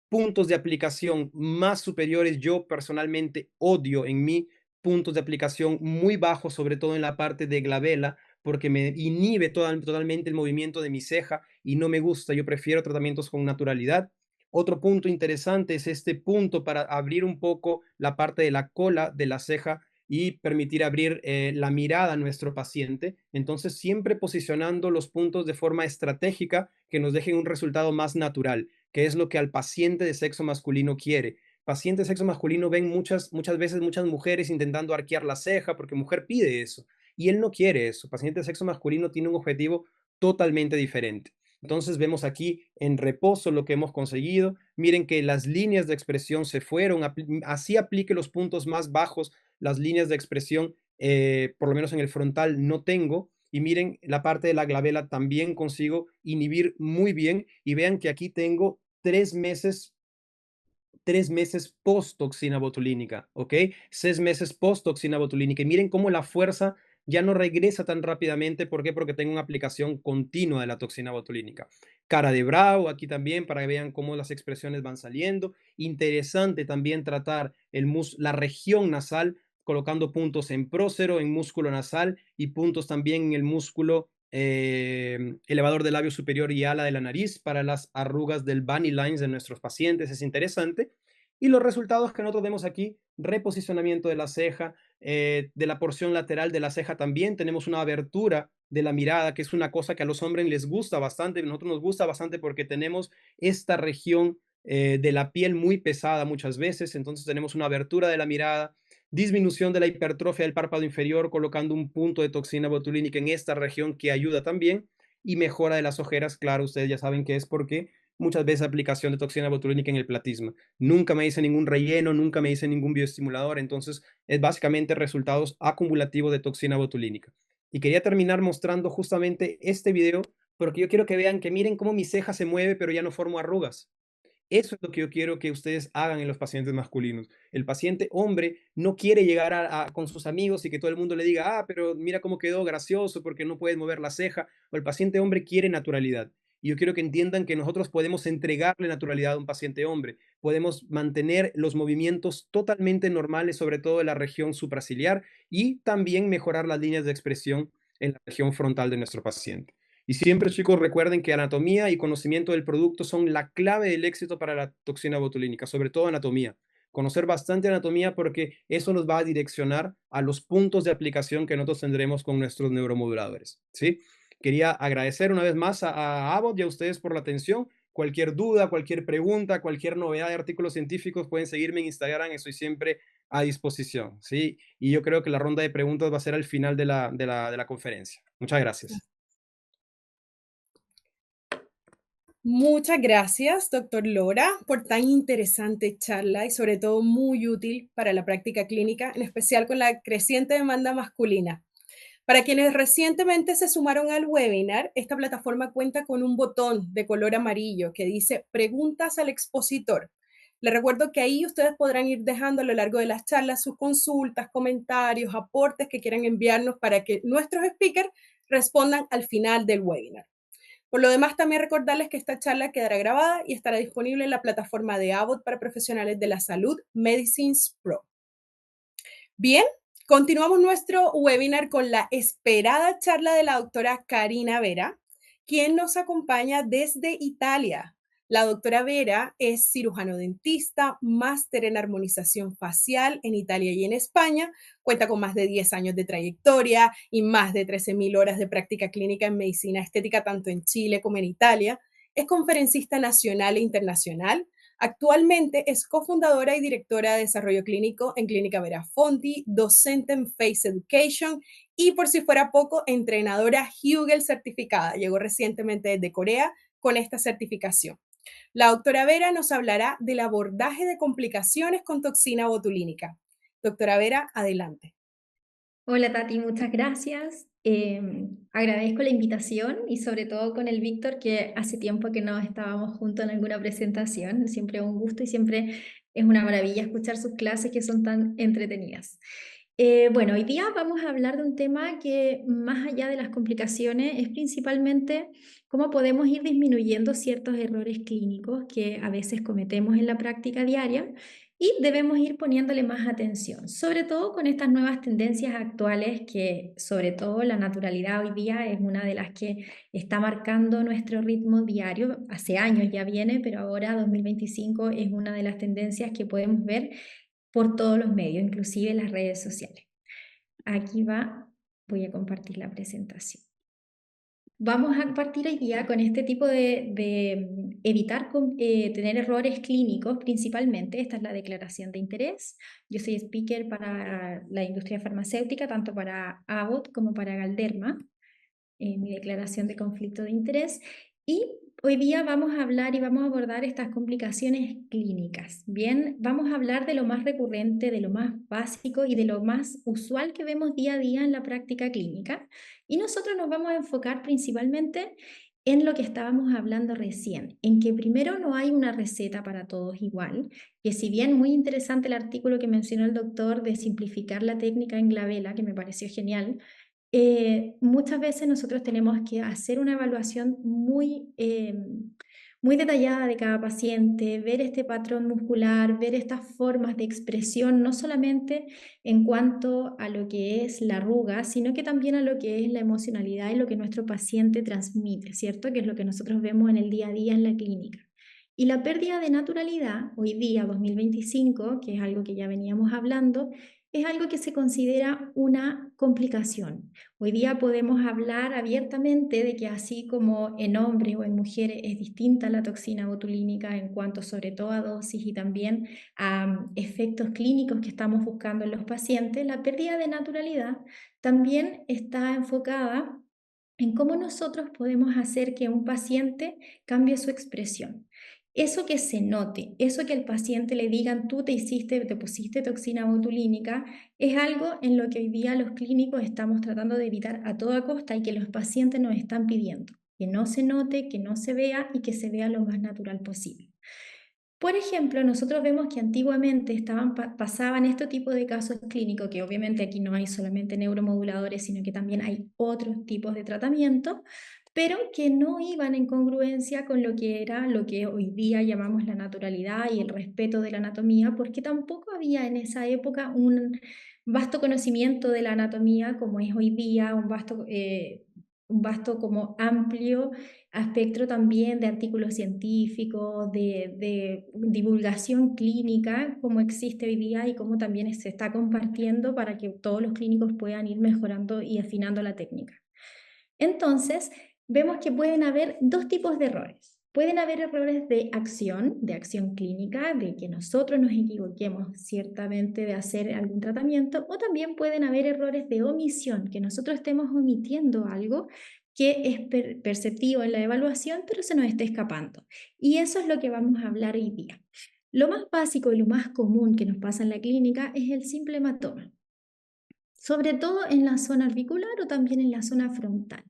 puntos de aplicación más superiores. Yo personalmente odio en mí puntos de aplicación muy bajos, sobre todo en la parte de glabela, porque me inhibe totalmente el movimiento de mi ceja y no me gusta. Yo prefiero tratamientos con naturalidad. Otro punto interesante es este punto para abrir un poco la parte de la cola de la ceja y permitir abrir la mirada a nuestro paciente. Entonces, siempre posicionando los puntos de forma estratégica que nos dejen un resultado más natural, que es lo que al paciente de sexo masculino quiere. Paciente de sexo masculino ven muchas veces muchas mujeres intentando arquear la ceja porque mujer pide eso y él no quiere eso. Paciente de sexo masculino tiene un objetivo totalmente diferente. Entonces vemos aquí en reposo lo que hemos conseguido. Miren que las líneas de expresión se fueron, así aplique los puntos más bajos, las líneas de expresión, por lo menos en el frontal, no tengo. Y miren, la parte de la glabela también consigo inhibir muy bien. Y vean que aquí tengo 3 meses post toxina botulínica, ¿ok? 6 meses post toxina botulínica. Y miren cómo la fuerza ya no regresa tan rápidamente. ¿Por qué? Porque tengo una aplicación continua de la toxina botulínica. Cara de bravo, aquí también, para que vean cómo las expresiones van saliendo. Interesante también tratar la región nasal, colocando puntos en prócero, en músculo nasal y puntos también en el músculo elevador del labio superior y ala de la nariz para las arrugas del bunny lines de nuestros pacientes. Es interesante. Y los resultados que nosotros vemos aquí, reposicionamiento de la ceja, de la porción lateral de la ceja también tenemos una abertura de la mirada, que es una cosa que a los hombres les gusta bastante, a nosotros nos gusta bastante porque tenemos esta región de la piel muy pesada muchas veces, entonces tenemos una abertura de la mirada, disminución de la hipertrofia del párpado inferior, colocando un punto de toxina botulínica en esta región que ayuda también, y mejora de las ojeras, claro, ustedes ya saben que es porque muchas veces aplicación de toxina botulínica en el platisma. Nunca me hice ningún relleno, nunca me hice ningún bioestimulador, entonces es básicamente resultados acumulativos de toxina botulínica. Y quería terminar mostrando justamente este video porque yo quiero que vean que miren cómo mi ceja se mueve, pero ya no formo arrugas. Eso es lo que yo quiero que ustedes hagan en los pacientes masculinos. El paciente hombre no quiere llegar con sus amigos y que todo el mundo le diga, pero mira cómo quedó gracioso porque no puedes mover la ceja. O el paciente hombre quiere naturalidad. Y yo quiero que entiendan que nosotros podemos entregarle naturalidad a un paciente hombre. Podemos mantener los movimientos totalmente normales, sobre todo en la región supraciliar, y también mejorar las líneas de expresión en la región frontal de nuestro paciente. Y siempre, chicos, recuerden que anatomía y conocimiento del producto son la clave del éxito para la toxina botulínica, sobre todo anatomía. Conocer bastante anatomía porque eso nos va a direccionar a los puntos de aplicación que nosotros tendremos con nuestros neuromoduladores, ¿sí? Quería agradecer una vez más a Abbott y a ustedes por la atención. Cualquier duda, cualquier pregunta, cualquier novedad de artículos científicos, pueden seguirme en Instagram, estoy siempre a disposición, ¿sí? Y yo creo que la ronda de preguntas va a ser al final de la conferencia. Muchas gracias. Muchas gracias, doctor Lora, por tan interesante charla y sobre todo muy útil para la práctica clínica, en especial con la creciente demanda masculina. Para quienes recientemente se sumaron al webinar, esta plataforma cuenta con un botón de color amarillo que dice Preguntas al expositor. Les recuerdo que ahí ustedes podrán ir dejando a lo largo de las charlas sus consultas, comentarios, aportes que quieran enviarnos para que nuestros speakers respondan al final del webinar. Por lo demás, también recordarles que esta charla quedará grabada y estará disponible en la plataforma de Abbott para profesionales de la salud, Medicines Pro. Bien, continuamos nuestro webinar con la esperada charla de la doctora Karina Vera, quien nos acompaña desde Italia. La doctora Vera es cirujano dentista, máster en armonización facial en Italia y en España, cuenta con más de 10 años de trayectoria y más de 13.000 horas de práctica clínica en medicina estética tanto en Chile como en Italia. Es conferencista nacional e internacional. Actualmente es cofundadora y directora de desarrollo clínico en Clínica Verafonti, docente en Face Education y, por si fuera poco, entrenadora Hugel certificada. Llegó recientemente desde Corea con esta certificación. La doctora Vera nos hablará del abordaje de complicaciones con toxina botulínica. Doctora Vera, adelante. Hola Tati, muchas gracias. Agradezco la invitación y sobre todo con el Víctor, que hace tiempo que no estábamos juntos en alguna presentación. Siempre es un gusto y siempre es una maravilla escuchar sus clases que son tan entretenidas. Bueno, hoy día vamos a hablar de un tema que más allá de las complicaciones es principalmente cómo podemos ir disminuyendo ciertos errores clínicos que a veces cometemos en la práctica diaria y debemos ir poniéndole más atención, sobre todo con estas nuevas tendencias actuales que sobre todo la naturalidad hoy día es una de las que está marcando nuestro ritmo diario. Hace años ya viene, pero ahora 2025 es una de las tendencias que podemos ver por todos los medios, inclusive las redes sociales. Aquí va, voy a compartir la presentación. Vamos a partir hoy día con este tipo de evitar tener errores clínicos principalmente. Esta es la declaración de interés. Yo soy speaker para la industria farmacéutica, tanto para Abbott como para Galderma. Mi declaración de conflicto de interés. Y hoy día vamos a hablar y vamos a abordar estas complicaciones clínicas. Bien, vamos a hablar de lo más recurrente, de lo más básico y de lo más usual que vemos día a día en la práctica clínica. Y nosotros nos vamos a enfocar principalmente en lo que estábamos hablando recién, en que primero no hay una receta para todos igual, que si bien muy interesante el artículo que mencionó el doctor de simplificar la técnica en glabela, que me pareció genial, muchas veces nosotros tenemos que hacer una evaluación muy detallada de cada paciente, ver este patrón muscular, ver estas formas de expresión, no solamente en cuanto a lo que es la arruga, sino que también a lo que es la emocionalidad y lo que nuestro paciente transmite, ¿cierto? Que es lo que nosotros vemos en el día a día en la clínica. Y la pérdida de naturalidad, hoy día, 2025, que es algo que ya veníamos hablando, es algo que se considera una complicación. Hoy día podemos hablar abiertamente de que así como en hombres o en mujeres es distinta la toxina botulínica en cuanto sobre todo a dosis y también a efectos clínicos que estamos buscando en los pacientes, la pérdida de naturalidad también está enfocada en cómo nosotros podemos hacer que un paciente cambie su expresión. Eso que se note, eso que el paciente le digan, tú te pusiste toxina botulínica, es algo en lo que hoy día los clínicos estamos tratando de evitar a toda costa y que los pacientes nos están pidiendo, que no se note, que no se vea y que se vea lo más natural posible. Por ejemplo, nosotros vemos que antiguamente pasaban este tipo de casos clínicos, que obviamente aquí no hay solamente neuromoduladores, sino que también hay otros tipos de tratamiento, pero que no iban en congruencia con lo que era lo que hoy día llamamos la naturalidad y el respeto de la anatomía, porque tampoco había en esa época un vasto conocimiento de la anatomía como es hoy día, un vasto como amplio espectro también de artículos científicos, de divulgación clínica, como existe hoy día y cómo también se está compartiendo para que todos los clínicos puedan ir mejorando y afinando la técnica. Entonces, vemos que pueden haber dos tipos de errores. Pueden haber errores de acción clínica, de que nosotros nos equivoquemos ciertamente de hacer algún tratamiento, o también pueden haber errores de omisión, que nosotros estemos omitiendo algo que es perceptivo en la evaluación, pero se nos está escapando. Y eso es lo que vamos a hablar hoy día. Lo más básico y lo más común que nos pasa en la clínica es el simple hematoma. sobre todo en la zona orbicular o también en la zona frontal.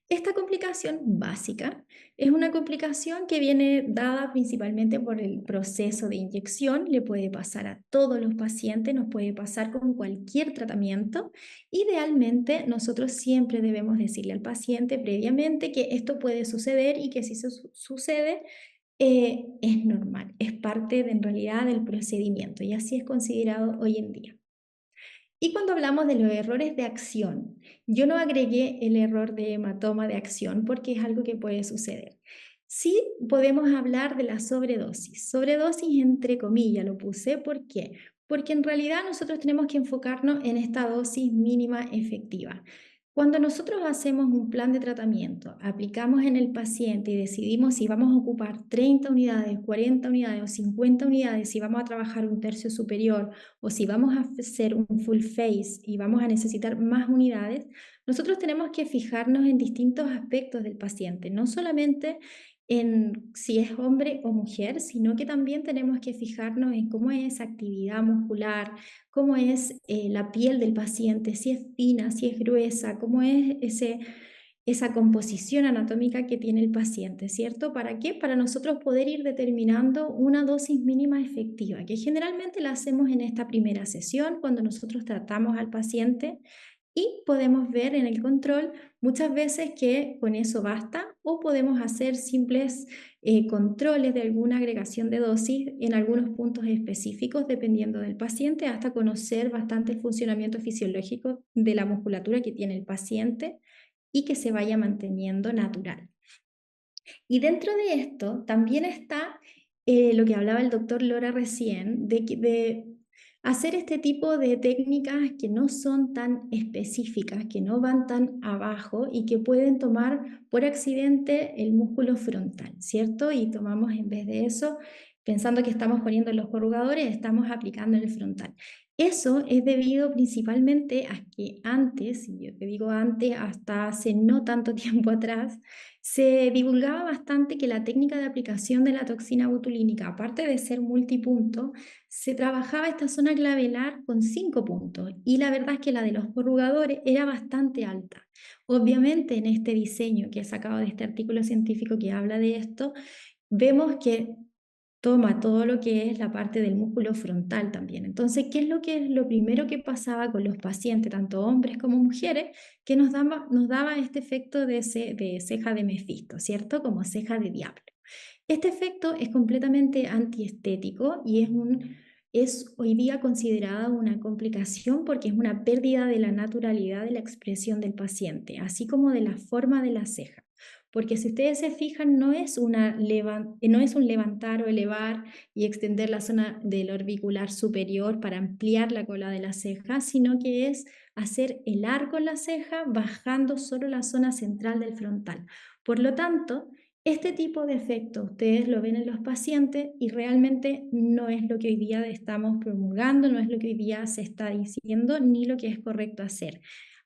Esta complicación básica es una complicación que viene dada principalmente por el proceso de inyección, le puede pasar a todos los pacientes, nos puede pasar con cualquier tratamiento. Idealmente, nosotros siempre debemos decirle al paciente previamente que esto puede suceder y que si eso sucede, es normal, es parte de, en realidad del procedimiento y así es considerado hoy en día. Y cuando hablamos de los errores de acción, yo no agregué el error de hematoma de acción porque es algo que puede suceder. Sí podemos hablar de la sobredosis. Sobredosis entre comillas lo puse, ¿por qué? Porque en realidad nosotros tenemos que enfocarnos en esta dosis mínima efectiva. Cuando nosotros hacemos un plan de tratamiento, aplicamos en el paciente y decidimos si vamos a ocupar 30 unidades, 40 unidades o 50 unidades, si vamos a trabajar un tercio superior o si vamos a hacer un full face y vamos a necesitar más unidades, nosotros tenemos que fijarnos en distintos aspectos del paciente, no solamente en si es hombre o mujer, sino que también tenemos que fijarnos en cómo es esa actividad muscular, cómo es la piel del paciente, si es fina, si es gruesa, cómo es esa composición anatómica que tiene el paciente, ¿cierto? ¿Para qué? Para nosotros poder ir determinando una dosis mínima efectiva, que generalmente la hacemos en esta primera sesión cuando nosotros tratamos al paciente y podemos ver en el control muchas veces que con eso basta o podemos hacer simples controles de alguna agregación de dosis en algunos puntos específicos dependiendo del paciente hasta conocer bastante el funcionamiento fisiológico de la musculatura que tiene el paciente y que se vaya manteniendo natural. Y dentro de esto también está lo que hablaba el doctor Lora recién, de hacer este tipo de técnicas que no son tan específicas, que no van tan abajo y que pueden tomar por accidente el músculo frontal, ¿cierto? Y tomamos en vez de eso, pensando que estamos poniendo los corrugadores, estamos aplicando en el frontal. Eso es debido principalmente a que antes, y yo te digo antes, hasta hace no tanto tiempo atrás, se divulgaba bastante que la técnica de aplicación de la toxina botulínica, aparte de ser multipunto, se trabajaba esta zona clavelar con 5 puntos y la verdad es que la de los corrugadores era bastante alta. Obviamente en este diseño que he sacado de este artículo científico que habla de esto, vemos que toma todo lo que es la parte del músculo frontal también. Entonces, ¿qué es lo primero que pasaba con los pacientes, tanto hombres como mujeres, que nos daba este efecto de ceja de Mefisto, ¿cierto? Como ceja de diablo. Este efecto es completamente antiestético y es hoy día considerada una complicación porque es una pérdida de la naturalidad de la expresión del paciente, así como de la forma de la ceja. Porque si ustedes se fijan, no es un levantar o elevar y extender la zona del orbicular superior para ampliar la cola de la ceja, sino que es hacer el arco en la ceja bajando solo la zona central del frontal. Por lo tanto, este tipo de efecto ustedes lo ven en los pacientes y realmente no es lo que hoy día estamos promulgando, no es lo que hoy día se está diciendo ni lo que es correcto hacer.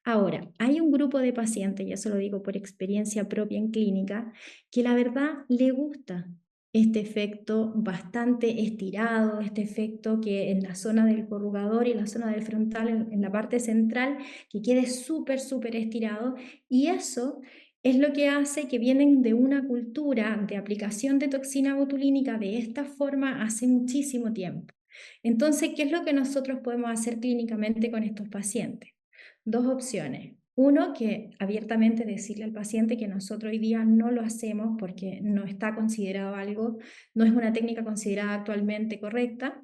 Ahora, hay un grupo de pacientes, y eso lo digo por experiencia propia en clínica, que la verdad le gusta este efecto bastante estirado, este efecto que en la zona del corrugador y la zona del frontal, en la parte central, que quede súper, súper estirado. Y eso es lo que hace que vienen de una cultura de aplicación de toxina botulínica de esta forma hace muchísimo tiempo. Entonces, ¿qué es lo que nosotros podemos hacer clínicamente con estos pacientes? Dos opciones. Uno, que abiertamente decirle al paciente que nosotros hoy día no lo hacemos porque no está considerado algo, no es una técnica considerada actualmente correcta.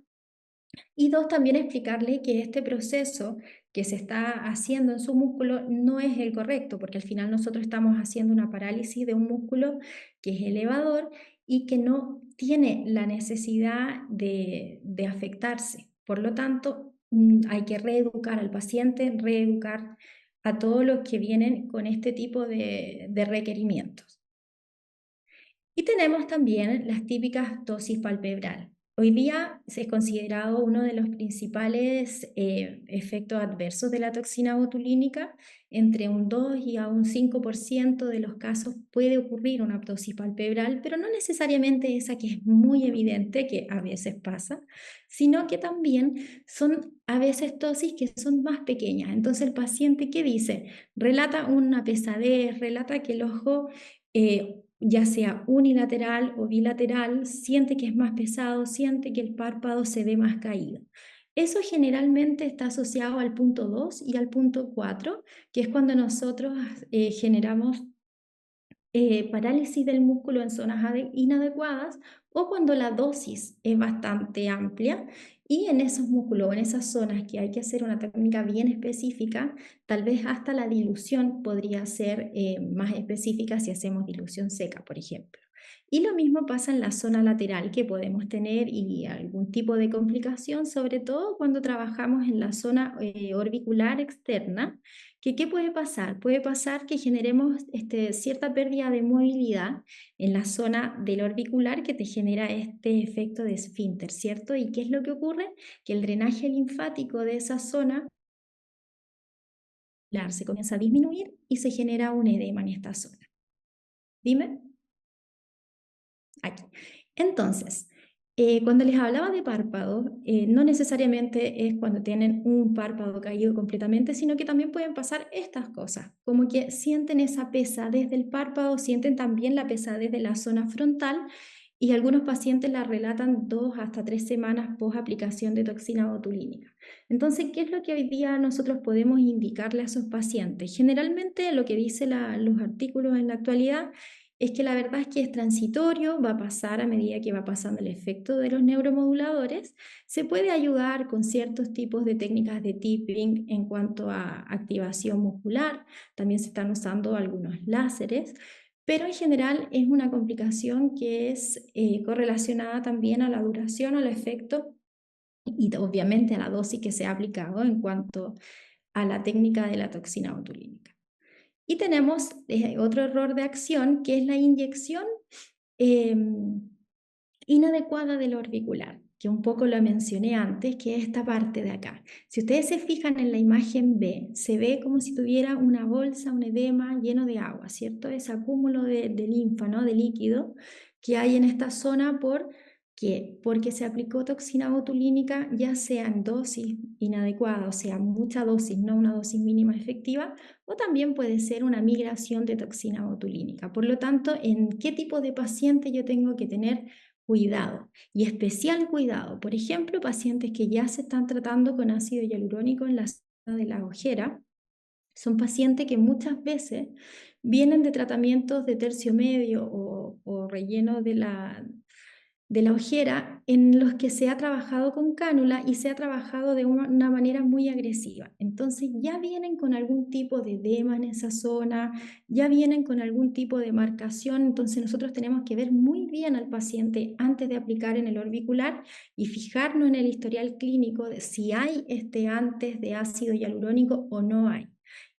Y dos, también explicarle que este proceso que se está haciendo en su músculo no es el correcto, porque al final nosotros estamos haciendo una parálisis de un músculo que es elevador y que no tiene la necesidad de afectarse. Por lo tanto, hay que reeducar al paciente, reeducar a todos los que vienen con este tipo de requerimientos. Y tenemos también las típicas dosis palpebral. Hoy día es considerado uno de los principales efectos adversos de la toxina botulínica. Entre un 2 y a un 5% de los casos puede ocurrir una ptosis palpebral, pero no necesariamente esa que es muy evidente, que a veces pasa, sino que también son a veces ptosis que son más pequeñas. Entonces el paciente, ¿qué dice? Relata una pesadez, relata que el ojo ya sea unilateral o bilateral, siente que es más pesado, siente que el párpado se ve más caído. Eso generalmente está asociado al punto 2 y al punto 4, que es cuando nosotros generamos parálisis del músculo en zonas inadecuadas o cuando la dosis es bastante amplia y en esos músculos o en esas zonas que hay que hacer una técnica bien específica, tal vez hasta la dilución podría ser más específica si hacemos dilución seca, por ejemplo. Y lo mismo pasa en la zona lateral que podemos tener y algún tipo de complicación, sobre todo cuando trabajamos en la zona orbicular externa. ¿Qué puede pasar? Puede pasar que generemos cierta pérdida de movilidad en la zona del orbicular que te genera este efecto de esfínter, ¿cierto? ¿Y qué es lo que ocurre? Que el drenaje linfático de esa zona se comienza a disminuir y se genera un edema en esta zona. Dime. Aquí. Entonces, cuando les hablaba de párpado, no necesariamente es cuando tienen un párpado caído completamente, sino que también pueden pasar estas cosas, como que sienten esa pesadez del párpado, sienten también la pesadez de la zona frontal y algunos pacientes la relatan 2 hasta 3 semanas post aplicación de toxina botulínica. Entonces, ¿qué es lo que hoy día nosotros podemos indicarle a esos pacientes? Generalmente lo que dicen los artículos en la actualidad es que la verdad es que es transitorio, va a pasar a medida que va pasando el efecto de los neuromoduladores. Se puede ayudar con ciertos tipos de técnicas de tipping en cuanto a activación muscular, también se están usando algunos láseres, pero en general es una complicación que es correlacionada también a la duración, al efecto y obviamente a la dosis que se ha aplicado en cuanto a la técnica de la toxina botulínica. Y tenemos otro error de acción, que es la inyección eh, inadecuada del orbicular, que un poco lo mencioné antes, que es esta parte de acá. Si ustedes se fijan en la imagen B, se ve como si tuviera una bolsa, un edema lleno de agua, ¿cierto? Ese acúmulo de linfa, ¿no? De líquido que hay en esta zona porque se aplicó toxina botulínica, ya sea en dosis inadecuada, o sea, mucha dosis, no una dosis mínima efectiva, o también puede ser una migración de toxina botulínica. Por lo tanto, ¿en qué tipo de paciente yo tengo que tener cuidado y especial cuidado? Por ejemplo, pacientes que ya se están tratando con ácido hialurónico en la zona de la ojera, son pacientes que muchas veces vienen de tratamientos de tercio medio o relleno de la ojera en los que se ha trabajado con cánula y se ha trabajado de una manera muy agresiva. Entonces ya vienen con algún tipo de edema en esa zona, ya vienen con algún tipo de marcación, entonces nosotros tenemos que ver muy bien al paciente antes de aplicar en el orbicular y fijarnos en el historial clínico de si hay antes de ácido hialurónico o no hay.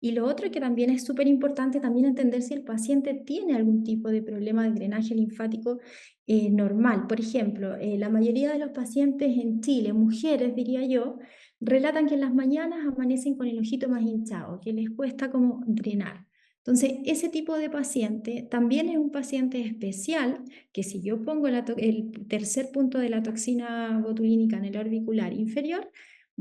Y lo otro que también es súper importante también entender si el paciente tiene algún tipo de problema de drenaje linfático normal. Por ejemplo, la mayoría de los pacientes en Chile, mujeres diría yo, relatan que en las mañanas amanecen con el ojito más hinchado, que les cuesta como drenar. Entonces, ese tipo de paciente también es un paciente especial que si yo pongo el tercer punto de la toxina botulínica en el orbicular inferior,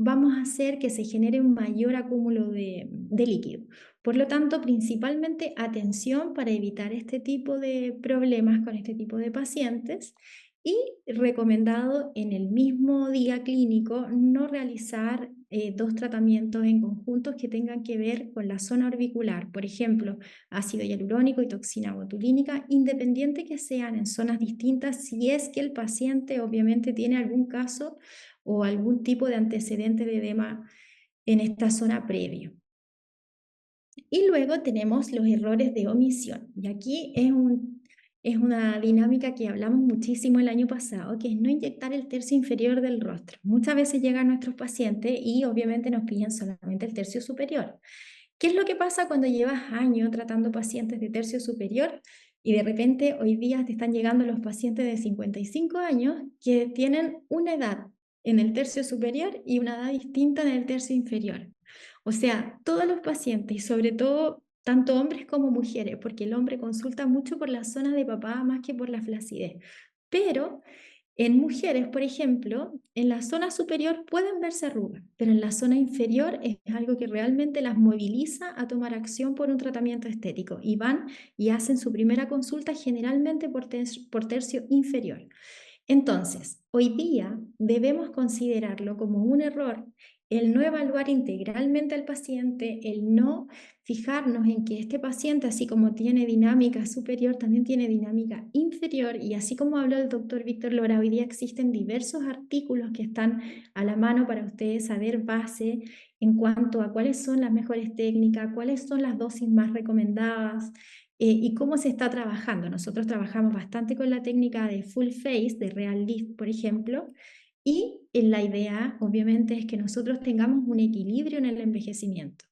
vamos a hacer que se genere un mayor acúmulo de líquido. Por lo tanto, principalmente atención para evitar este tipo de problemas con este tipo de pacientes y recomendado en el mismo día clínico no realizar 2 tratamientos en conjuntos que tengan que ver con la zona orbicular, por ejemplo, ácido hialurónico y toxina botulínica, independiente que sean en zonas distintas, si es que el paciente obviamente tiene algún caso o algún tipo de antecedente de edema en esta zona previo. Y luego tenemos los errores de omisión. Y aquí es una dinámica que hablamos muchísimo el año pasado, que es no inyectar el tercio inferior del rostro. Muchas veces llegan nuestros pacientes y obviamente nos piden solamente el tercio superior. ¿Qué es lo que pasa cuando llevas años tratando pacientes de tercio superior? Y de repente hoy día te están llegando los pacientes de 55 años que tienen una edad en el tercio superior y una edad distinta en el tercio inferior. O sea, todos los pacientes, y sobre todo tanto hombres como mujeres, porque el hombre consulta mucho por la zona de papada más que por la flacidez. Pero en mujeres, por ejemplo, en la zona superior pueden verse arrugas, pero en la zona inferior es algo que realmente las moviliza a tomar acción por un tratamiento estético y van y hacen su primera consulta generalmente por tercio inferior. Entonces, hoy día debemos considerarlo como un error el no evaluar integralmente al paciente, el no fijarnos en que este paciente, así como tiene dinámica superior, también tiene dinámica inferior, y así como habló el doctor Víctor Lora, hoy día existen diversos artículos que están a la mano para ustedes saber base en cuanto a cuáles son las mejores técnicas, cuáles son las dosis más recomendadas, y cómo se está trabajando. Nosotros trabajamos bastante con la técnica de full face, de real lift, por ejemplo, y la idea, obviamente, es que nosotros tengamos un equilibrio en el envejecimiento,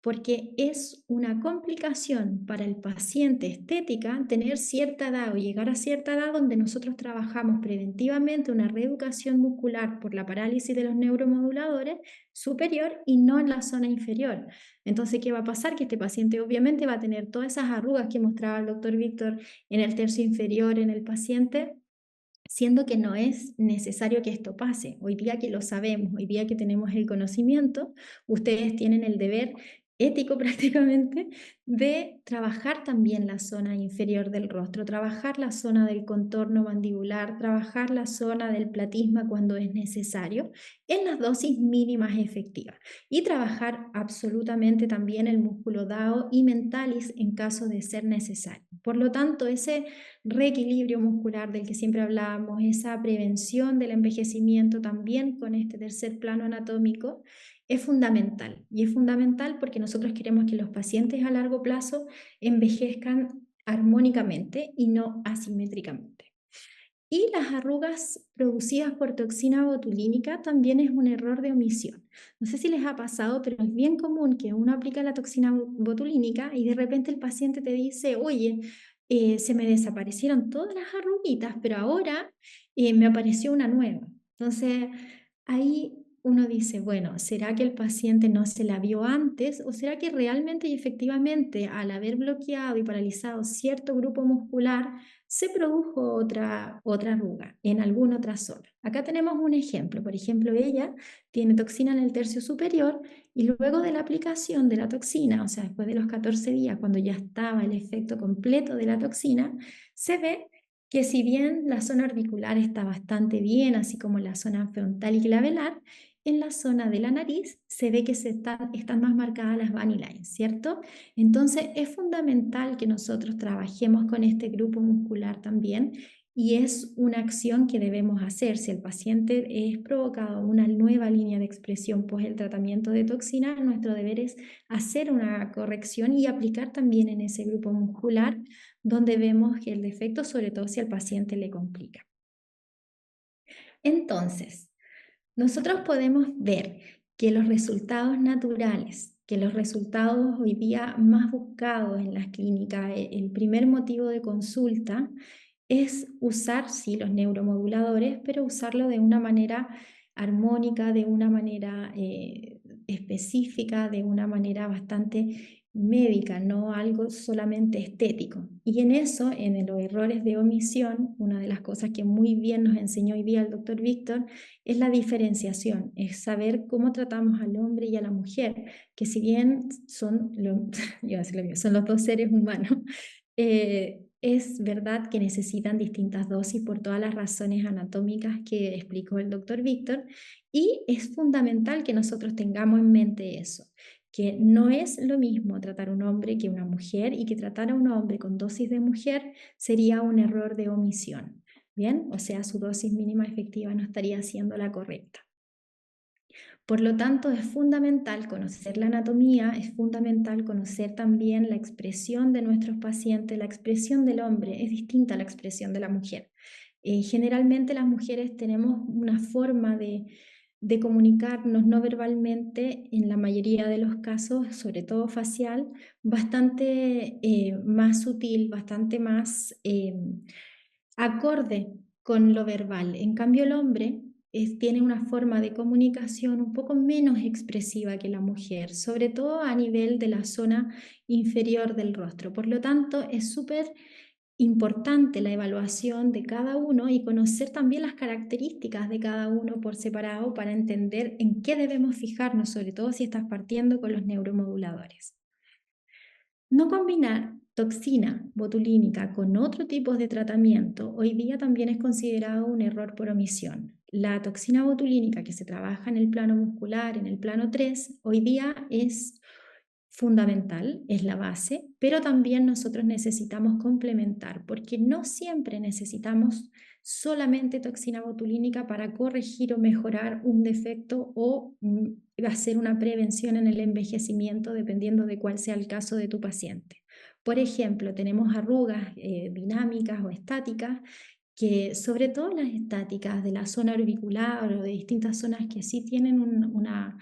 porque es una complicación para el paciente estética tener cierta edad o llegar a cierta edad donde nosotros trabajamos preventivamente una reeducación muscular por la parálisis de los neuromoduladores superior y no en la zona inferior. Entonces, ¿qué va a pasar? Que este paciente obviamente va a tener todas esas arrugas que mostraba el doctor Víctor en el tercio inferior en el paciente, siendo que no es necesario que esto pase. Hoy día que lo sabemos, hoy día que tenemos el conocimiento, ustedes tienen el deber ético prácticamente de trabajar también la zona inferior del rostro, trabajar la zona del contorno mandibular, trabajar la zona del platisma cuando es necesario, en las dosis mínimas efectivas, y trabajar absolutamente también el músculo DAO y mentalis en caso de ser necesario. Por lo tanto, ese reequilibrio muscular del que siempre hablábamos, esa prevención del envejecimiento también con este tercer plano anatómico, es fundamental. Y es fundamental porque nosotros queremos que los pacientes a largo plazo envejezcan armónicamente y no asimétricamente. Y las arrugas producidas por toxina botulínica también es un error de omisión. No sé si les ha pasado, pero es bien común que uno aplica la toxina botulínica y de repente el paciente te dice, oye, se me desaparecieron todas las arruguitas, pero ahora me apareció una nueva. Entonces, ahí uno dice, bueno, ¿será que el paciente no se la vio antes o será que realmente y efectivamente al haber bloqueado y paralizado cierto grupo muscular se produjo otra arruga en alguna otra zona? Acá tenemos un ejemplo. Por ejemplo, ella tiene toxina en el tercio superior y luego de la aplicación de la toxina, o sea, después de los 14 días, cuando ya estaba el efecto completo de la toxina, se ve que si bien la zona orbicular está bastante bien, así como la zona frontal y clavelar, en la zona de la nariz se ve que están más marcadas las bunny lines, ¿cierto? Entonces es fundamental que nosotros trabajemos con este grupo muscular también, y es una acción que debemos hacer. Si el paciente es provocado una nueva línea de expresión pues el tratamiento de toxina, nuestro deber es hacer una corrección y aplicar también en ese grupo muscular donde vemos que el defecto, sobre todo si al paciente le complica. Entonces, nosotros podemos ver que los resultados naturales, que los resultados hoy día más buscados en las clínicas, el primer motivo de consulta es usar, sí, los neuromoduladores, pero usarlo de una manera armónica, de una manera específica, de una manera bastante médica, no algo solamente estético. Y en eso, en los errores de omisión, una de las cosas que muy bien nos enseñó hoy día el doctor Víctor es la diferenciación, es saber cómo tratamos al hombre y a la mujer, que si bien son, son los dos seres humanos, es verdad que necesitan distintas dosis por todas las razones anatómicas que explicó el doctor Víctor, y es fundamental que nosotros tengamos en mente eso, que no es lo mismo tratar a un hombre que una mujer, y que tratar a un hombre con dosis de mujer sería un error de omisión. Bien, o sea, su dosis mínima efectiva no estaría siendo la correcta. Por lo tanto, es fundamental conocer la anatomía, es fundamental conocer también la expresión de nuestros pacientes. La expresión del hombre es distinta a la expresión de la mujer. Generalmente las mujeres tenemos una forma de de comunicarnos no verbalmente, en la mayoría de los casos, sobre todo facial, bastante más sutil, bastante más acorde con lo verbal. En cambio, el hombre tiene una forma de comunicación un poco menos expresiva que la mujer, sobre todo a nivel de la zona inferior del rostro. Por lo tanto, es súper importante la evaluación de cada uno y conocer también las características de cada uno por separado para entender en qué debemos fijarnos, sobre todo si estás partiendo con los neuromoduladores. No combinar toxina botulínica con otro tipo de tratamiento hoy día también es considerado un error por omisión. La toxina botulínica que se trabaja en el plano muscular, en el plano 3, hoy día es fundamental, es la base, pero también nosotros necesitamos complementar, porque no siempre necesitamos solamente toxina botulínica para corregir o mejorar un defecto o hacer una prevención en el envejecimiento, dependiendo de cuál sea el caso de tu paciente. Por ejemplo, tenemos arrugas dinámicas o estáticas, que sobre todo las estáticas de la zona orbicular o de distintas zonas que sí tienen una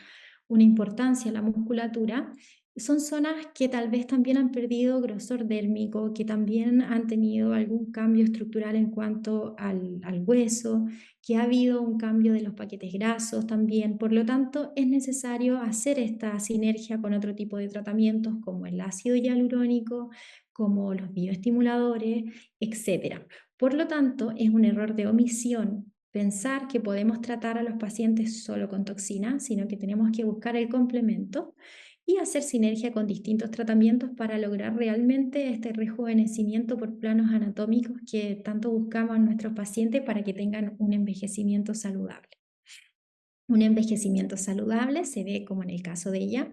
importancia en la musculatura, son zonas que tal vez también han perdido grosor dérmico, que también han tenido algún cambio estructural en cuanto al hueso, que ha habido un cambio de los paquetes grasos también. Por lo tanto, es necesario hacer esta sinergia con otro tipo de tratamientos como el ácido hialurónico, como los bioestimuladores, etc. Por lo tanto, es un error de omisión pensar que podemos tratar a los pacientes solo con toxina, sino que tenemos que buscar el complemento y hacer sinergia con distintos tratamientos para lograr realmente este rejuvenecimiento por planos anatómicos que tanto buscamos en nuestros pacientes para que tengan un envejecimiento saludable. Un envejecimiento saludable se ve como en el caso de ella,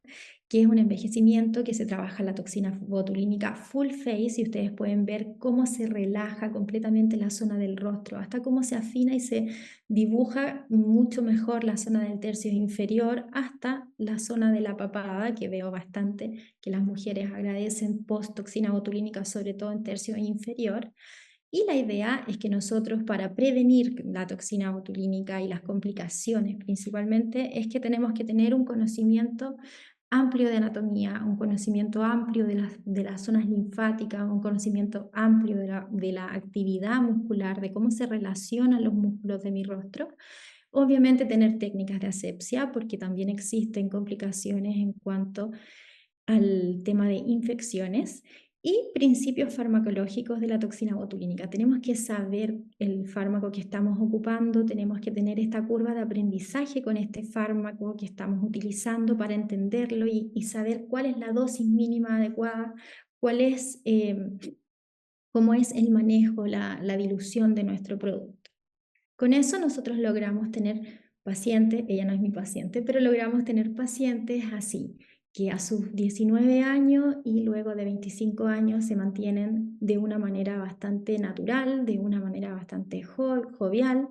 que es un envejecimiento que se trabaja la toxina botulínica full face y ustedes pueden ver cómo se relaja completamente la zona del rostro, hasta cómo se afina y se dibuja mucho mejor la zona del tercio inferior hasta la zona de la papada, que veo bastante que las mujeres agradecen post toxina botulínica, sobre todo en tercio inferior. Y la idea es que nosotros, para prevenir la toxina botulínica y las complicaciones principalmente, es que tenemos que tener un conocimiento amplio de anatomía, un conocimiento amplio de las zonas linfáticas, un conocimiento amplio de la actividad muscular, de cómo se relacionan los músculos de mi rostro. Obviamente tener técnicas de asepsia, porque también existen complicaciones en cuanto al tema de infecciones y principios farmacológicos de la toxina botulínica. Tenemos que saber el fármaco que estamos ocupando, tenemos que tener esta curva de aprendizaje con este fármaco que estamos utilizando para entenderlo y saber cuál es la dosis mínima adecuada, cuál es, cómo es el manejo, la dilución de nuestro producto. Con eso nosotros logramos tener pacientes, ella no es mi paciente, pero logramos tener pacientes así, que a sus 19 años y luego de 25 años se mantienen de una manera bastante natural, de una manera bastante jovial,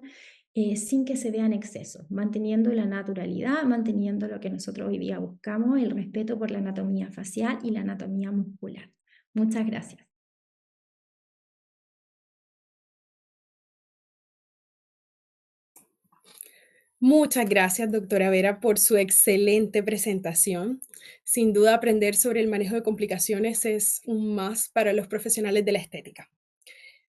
sin que se vean excesos, manteniendo la naturalidad, manteniendo lo que nosotros hoy día buscamos, el respeto por la anatomía facial y la anatomía muscular. Muchas gracias. Muchas gracias, doctora Vera, por su excelente presentación. Sin duda, aprender sobre el manejo de complicaciones es un más para los profesionales de la estética.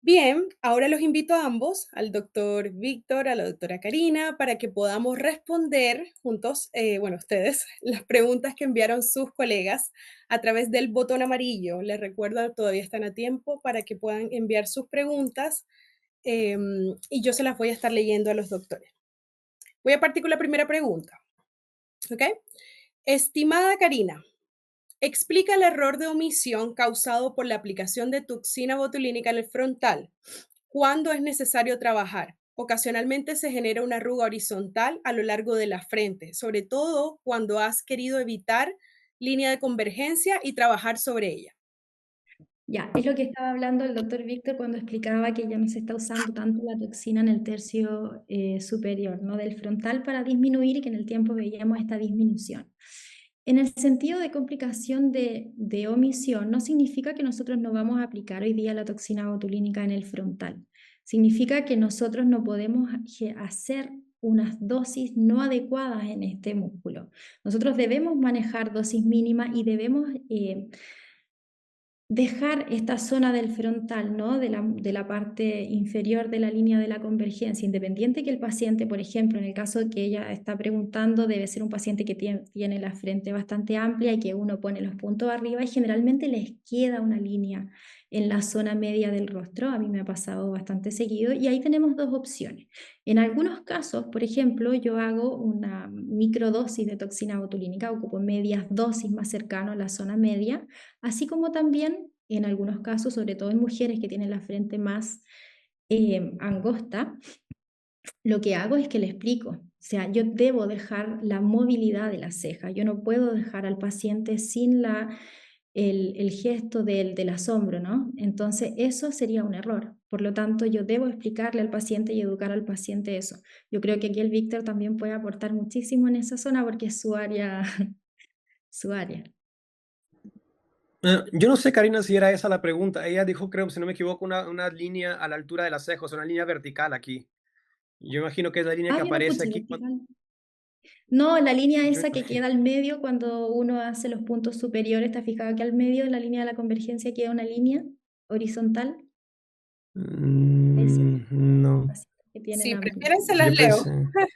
Bien, ahora los invito a ambos, al doctor Víctor, a la doctora Karina, para que podamos responder juntos, ustedes, las preguntas que enviaron sus colegas a través del botón amarillo. Les recuerdo, todavía están a tiempo para que puedan enviar sus preguntas y yo se las voy a estar leyendo a los doctores. Voy a partir con la primera pregunta. ¿Ok? Estimada Karina, explica el error de omisión causado por la aplicación de toxina botulínica en el frontal. ¿Cuándo es necesario trabajar? Ocasionalmente se genera una arruga horizontal a lo largo de la frente, sobre todo cuando has querido evitar línea de convergencia y trabajar sobre ella. Ya, es lo que estaba hablando el doctor Víctor cuando explicaba que ya no se está usando tanto la toxina en el tercio superior, ¿no? Del frontal para disminuir y que en el tiempo veíamos esta disminución. En el sentido de complicación de omisión, no significa que nosotros no vamos a aplicar hoy día la toxina botulínica en el frontal. Significa que nosotros no podemos hacer unas dosis no adecuadas en este músculo. Nosotros debemos manejar dosis mínimas y debemos dejar esta zona del frontal, ¿no? De la parte inferior de la línea de la convergencia, independiente que el paciente, por ejemplo, en el caso que ella está preguntando, debe ser un paciente que tiene la frente bastante amplia y que uno pone los puntos arriba y generalmente les queda una línea en la zona media del rostro. A mí me ha pasado bastante seguido y ahí tenemos dos opciones. En algunos casos, por ejemplo, yo hago una microdosis de toxina botulínica, ocupo medias dosis más cercano a la zona media, así como también en algunos casos, sobre todo en mujeres que tienen la frente más angosta, lo que hago es que le explico. O sea, yo debo dejar la movilidad de la ceja. Yo no puedo dejar al paciente sin el gesto del asombro, ¿no? Entonces, eso sería un error. Por lo tanto, yo debo explicarle al paciente y educar al paciente eso. Yo creo que aquí el Víctor también puede aportar muchísimo en esa zona porque es su área, su área. Yo no sé, Karina, si era esa la pregunta. Ella dijo, creo, si no me equivoco, una línea a la altura de las cejas, una línea vertical aquí. Yo imagino que es la línea Ah, que yo lo aparece escuché aquí. vertical. No, la línea Yo esa que imagino. queda al medio cuando uno hace los puntos superiores, ¿está fijado que al medio de la línea de la convergencia queda una línea horizontal? Ese, No, pacientes que tienen Si amplio. prefieren, se las yo leo. pensé.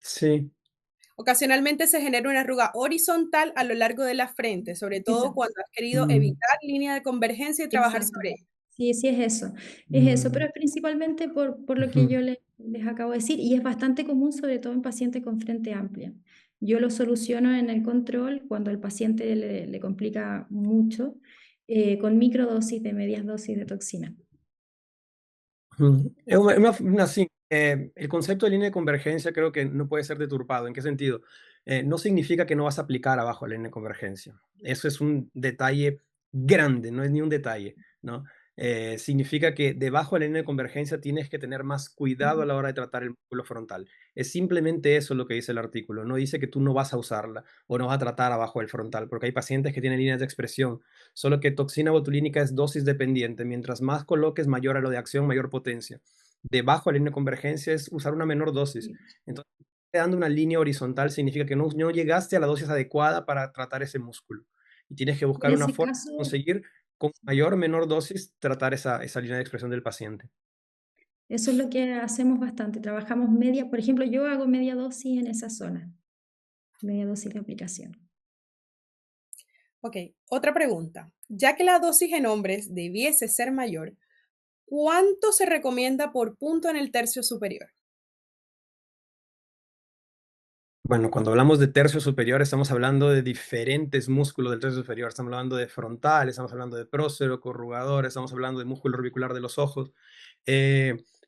Sí. Ocasionalmente se genera una arruga horizontal a lo largo de la frente, sobre todo Exacto, cuando has querido Mm, evitar línea de convergencia y trabajar exacto. sobre ella. Sí, sí es eso, pero mm, es principalmente por lo que ujú. yo les acabo de decir y es bastante común, sobre todo en pacientes con frente amplia. Yo lo soluciono en el control cuando al paciente le complica mucho, con microdosis de medias dosis de toxina. Es sí, el concepto de línea de convergencia creo que no puede ser deturpado. ¿En qué sentido? No significa que no vas a aplicar abajo la línea de convergencia. Eso es un detalle grande, no es ni un detalle, ¿no? Significa que debajo de la línea de convergencia tienes que tener más cuidado a la hora de tratar el músculo frontal. Es simplemente eso lo que dice el artículo. No dice que tú no vas a usarla o no vas a tratar abajo del frontal, porque hay pacientes que tienen líneas de expresión. Solo que toxina botulínica es dosis dependiente. Mientras más coloques, mayor a lo de acción, mayor potencia. Debajo de la línea de convergencia es usar una menor dosis. Entonces, dando una línea horizontal significa que no llegaste a la dosis adecuada para tratar ese músculo. Y tienes que En buscar una ese forma caso, de conseguir con mayor o menor dosis tratar esa línea de expresión del paciente. eso es lo que hacemos bastante. Trabajamos media, por ejemplo, yo hago media dosis en esa zona, media dosis de aplicación. Ok, otra pregunta. Ya que la dosis en hombres debiese ser mayor, ¿cuánto se recomienda por punto en el tercio superior? Bueno, cuando hablamos de tercio superior, estamos hablando de diferentes músculos del tercio superior. Estamos hablando de frontal, estamos hablando de prócero, corrugador, estamos hablando de músculo orbicular de los ojos.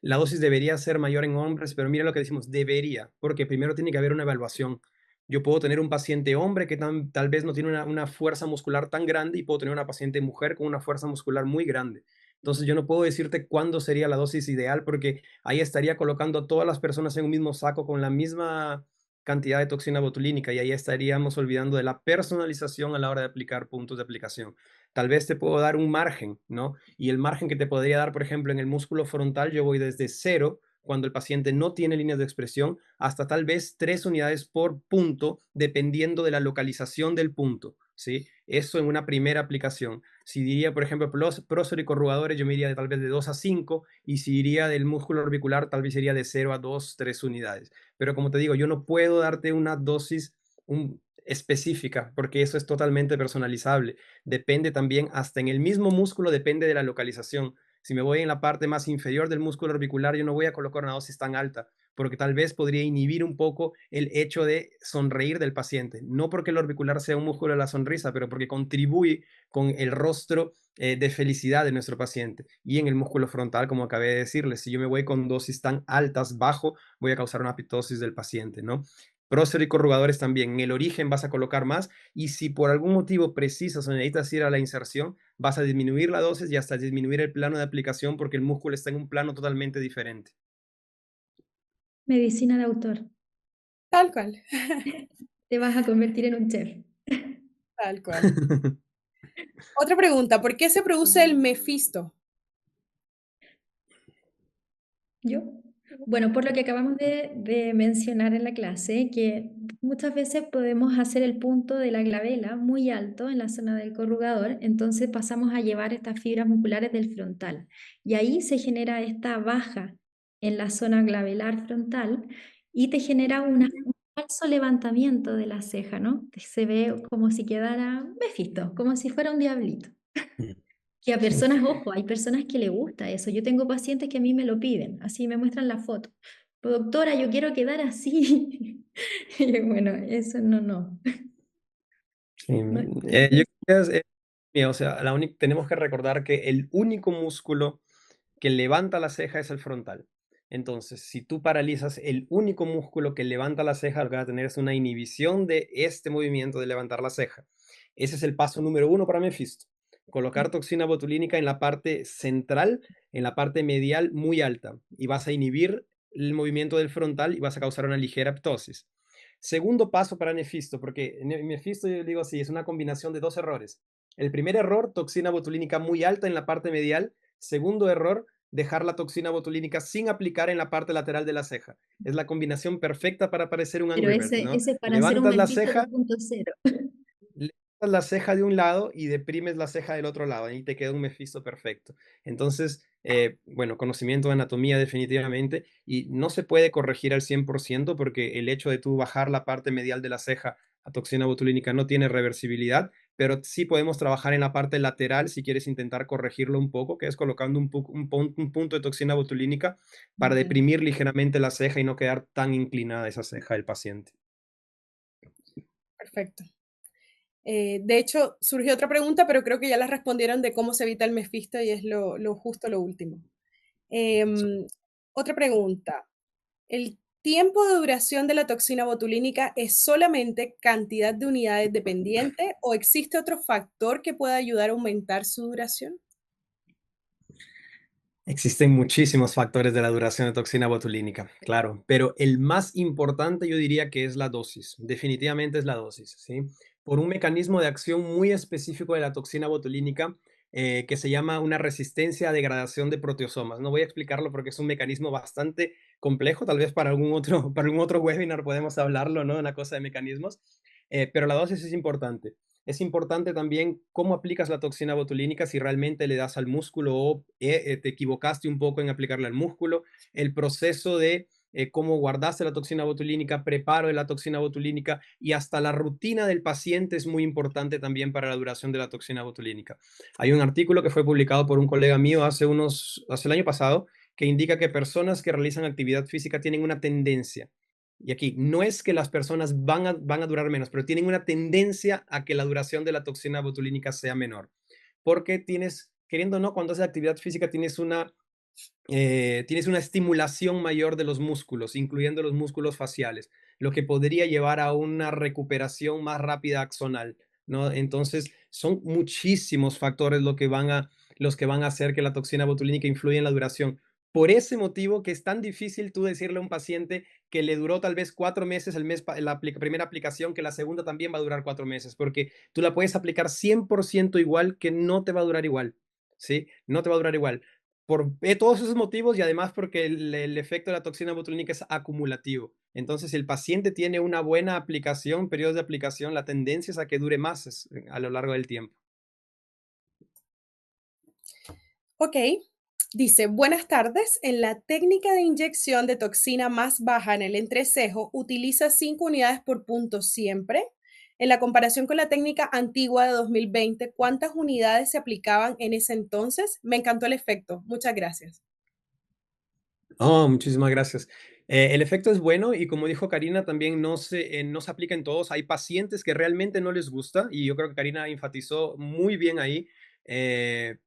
La dosis debería ser mayor en hombres, pero mira lo que decimos, debería, porque primero tiene que haber una evaluación. Yo puedo tener un paciente hombre que tal vez no tiene una fuerza muscular tan grande y puedo tener una paciente mujer con una fuerza muscular muy grande. Entonces yo no puedo decirte cuándo sería la dosis ideal porque ahí estaría colocando a todas las personas en un mismo saco con la misma cantidad de toxina botulínica y ahí estaríamos olvidando de la personalización a la hora de aplicar puntos de aplicación. Tal vez te puedo dar un margen, ¿no? Y el margen que te podría dar, por ejemplo, en el músculo frontal, yo voy desde 0, cuando el paciente no tiene líneas de expresión, hasta tal vez 3 unidades por punto, dependiendo de la localización del punto, ¿sí? Eso en una primera aplicación. Si diría, por ejemplo, prócer y corrugadores, yo me iría tal vez de 2 a 5, y si iría del músculo orbicular, tal vez sería de 0 a 2, 3 unidades. Pero como te digo, yo no puedo darte una dosis específica porque eso es totalmente personalizable. Depende también, hasta en el mismo músculo, depende de la localización. Si me voy en la parte más inferior del músculo orbicular, yo no voy a colocar una dosis tan alta, porque tal vez podría inhibir un poco el hecho de sonreír del paciente. No porque el orbicular sea un músculo de la sonrisa, pero porque contribuye con el rostro de felicidad de nuestro paciente. Y en el músculo frontal, como acabé de decirles, si yo me voy con dosis tan altas, bajo, voy a causar una apoptosis del paciente, ¿no? Prócer y corrugadores también. En el origen vas a colocar más y si por algún motivo precisas o necesitas ir a la inserción, vas a disminuir la dosis y hasta disminuir el plano de aplicación porque el músculo está en un plano totalmente diferente. Medicina de autor. Tal cual, Te vas a convertir en un chef. tal cual. Otra pregunta, ¿por qué se produce el mefisto? ¿Yo? Bueno, por lo que acabamos de mencionar en la clase, que muchas veces podemos hacer el punto de la glabela muy alto en la zona del corrugador, entonces pasamos a llevar estas fibras musculares del frontal y ahí se genera esta baja en la zona glabelar frontal y te genera un falso levantamiento de la ceja, ¿no? Se ve como si quedara Mephisto, como si fuera un diablito. Que a personas, ojo, hay personas que le gusta eso. Yo tengo pacientes que a mí me lo piden, así me muestran la foto. Doctora, yo quiero quedar así. Y yo, bueno, eso no. Sí, No, yo creo que mira, o sea, tenemos que recordar que el único músculo que levanta la ceja es el frontal. Entonces, si tú paralizas el único músculo que levanta la ceja, lo que vas a tener es una inhibición de este movimiento de levantar la ceja. Ese es el paso número uno para Mephisto. Colocar toxina botulínica en la parte central, en la parte medial muy alta, y vas a inhibir el movimiento del frontal y vas a causar una ligera ptosis. Segundo paso para Mephisto, porque Mephisto, yo digo así, es una combinación de dos errores. El primer error, toxina botulínica muy alta en la parte medial. Segundo error, dejar la toxina botulínica sin aplicar en la parte lateral de la ceja. Es la combinación perfecta para parecer un pero Angry Bird, ¿no? ese es para hacer un Levantas la Mephisto ceja, 2.0. levantas la ceja de un lado y deprimes la ceja del otro lado, y te queda un Mephisto perfecto. Entonces, bueno, conocimiento de anatomía definitivamente, y no se puede corregir al 100% porque el hecho de tú bajar la parte medial de la ceja a toxina botulínica no tiene reversibilidad, pero sí podemos trabajar en la parte lateral si quieres intentar corregirlo un poco, que es colocando un punto de toxina botulínica para Ya, deprimir ligeramente la ceja y no quedar tan inclinada esa ceja del paciente. perfecto. De hecho, surgió otra pregunta, pero creo que ya la respondieron de cómo se evita el Mephisto y es lo justo lo último. Em, Otra pregunta. ¿El tiempo de duración de la toxina botulínica es solamente cantidad de unidades dependiente o existe otro factor que pueda ayudar a aumentar su duración? Existen muchísimos factores de la duración de toxina botulínica, claro, pero el más importante yo diría que es la dosis. Definitivamente es la dosis, ¿sí? Por un mecanismo de acción muy específico de la toxina botulínica que se llama una resistencia a degradación de proteosomas. No voy a explicarlo porque es un mecanismo bastante complejo, tal vez para para algún otro webinar podemos hablarlo, ¿no? Una cosa de mecanismos, pero la dosis es importante. Es importante también cómo aplicas la toxina botulínica, si realmente le das al músculo o te equivocaste un poco en aplicarle al músculo, el proceso de cómo guardaste la toxina botulínica, preparo de la toxina botulínica y hasta la rutina del paciente es muy importante también para la duración de la toxina botulínica. Hay un artículo que fue publicado por un colega mío hace el año pasado que indica que personas que realizan actividad física tienen una tendencia, y aquí no es que las personas van a durar menos, pero tienen una tendencia a que la duración de la toxina botulínica sea menor. Porque queriendo o no, cuando haces actividad física tienes una estimulación mayor de los músculos, incluyendo los músculos faciales, lo que podría llevar a una recuperación más rápida axonal, ¿no? Entonces, son muchísimos factores los que van a hacer que la toxina botulínica influya en la duración. Por ese motivo que es tan difícil tú decirle a un paciente que le duró tal vez 4 meses primera aplicación, que la segunda también va a durar 4 meses, porque tú la puedes aplicar 100% igual, que no te va a durar igual, ¿sí? No te va a durar igual por todos esos motivos, y además porque el efecto de la toxina botulínica es acumulativo. Entonces, si el paciente tiene una buena aplicación, periodos de aplicación, la tendencia es a que dure más a lo largo del tiempo. Ok, dice, buenas tardes. En la técnica de inyección de toxina más baja en el entrecejo, utiliza 5 unidades por punto siempre. En la comparación con la técnica antigua de 2020, ¿cuántas unidades se aplicaban en ese entonces? Me encantó el efecto. Muchas gracias. Oh, muchísimas gracias. El efecto es bueno y como dijo Karina, también no se aplica en todos. Hay pacientes que realmente no les gusta y yo creo que Karina enfatizó muy bien ahí,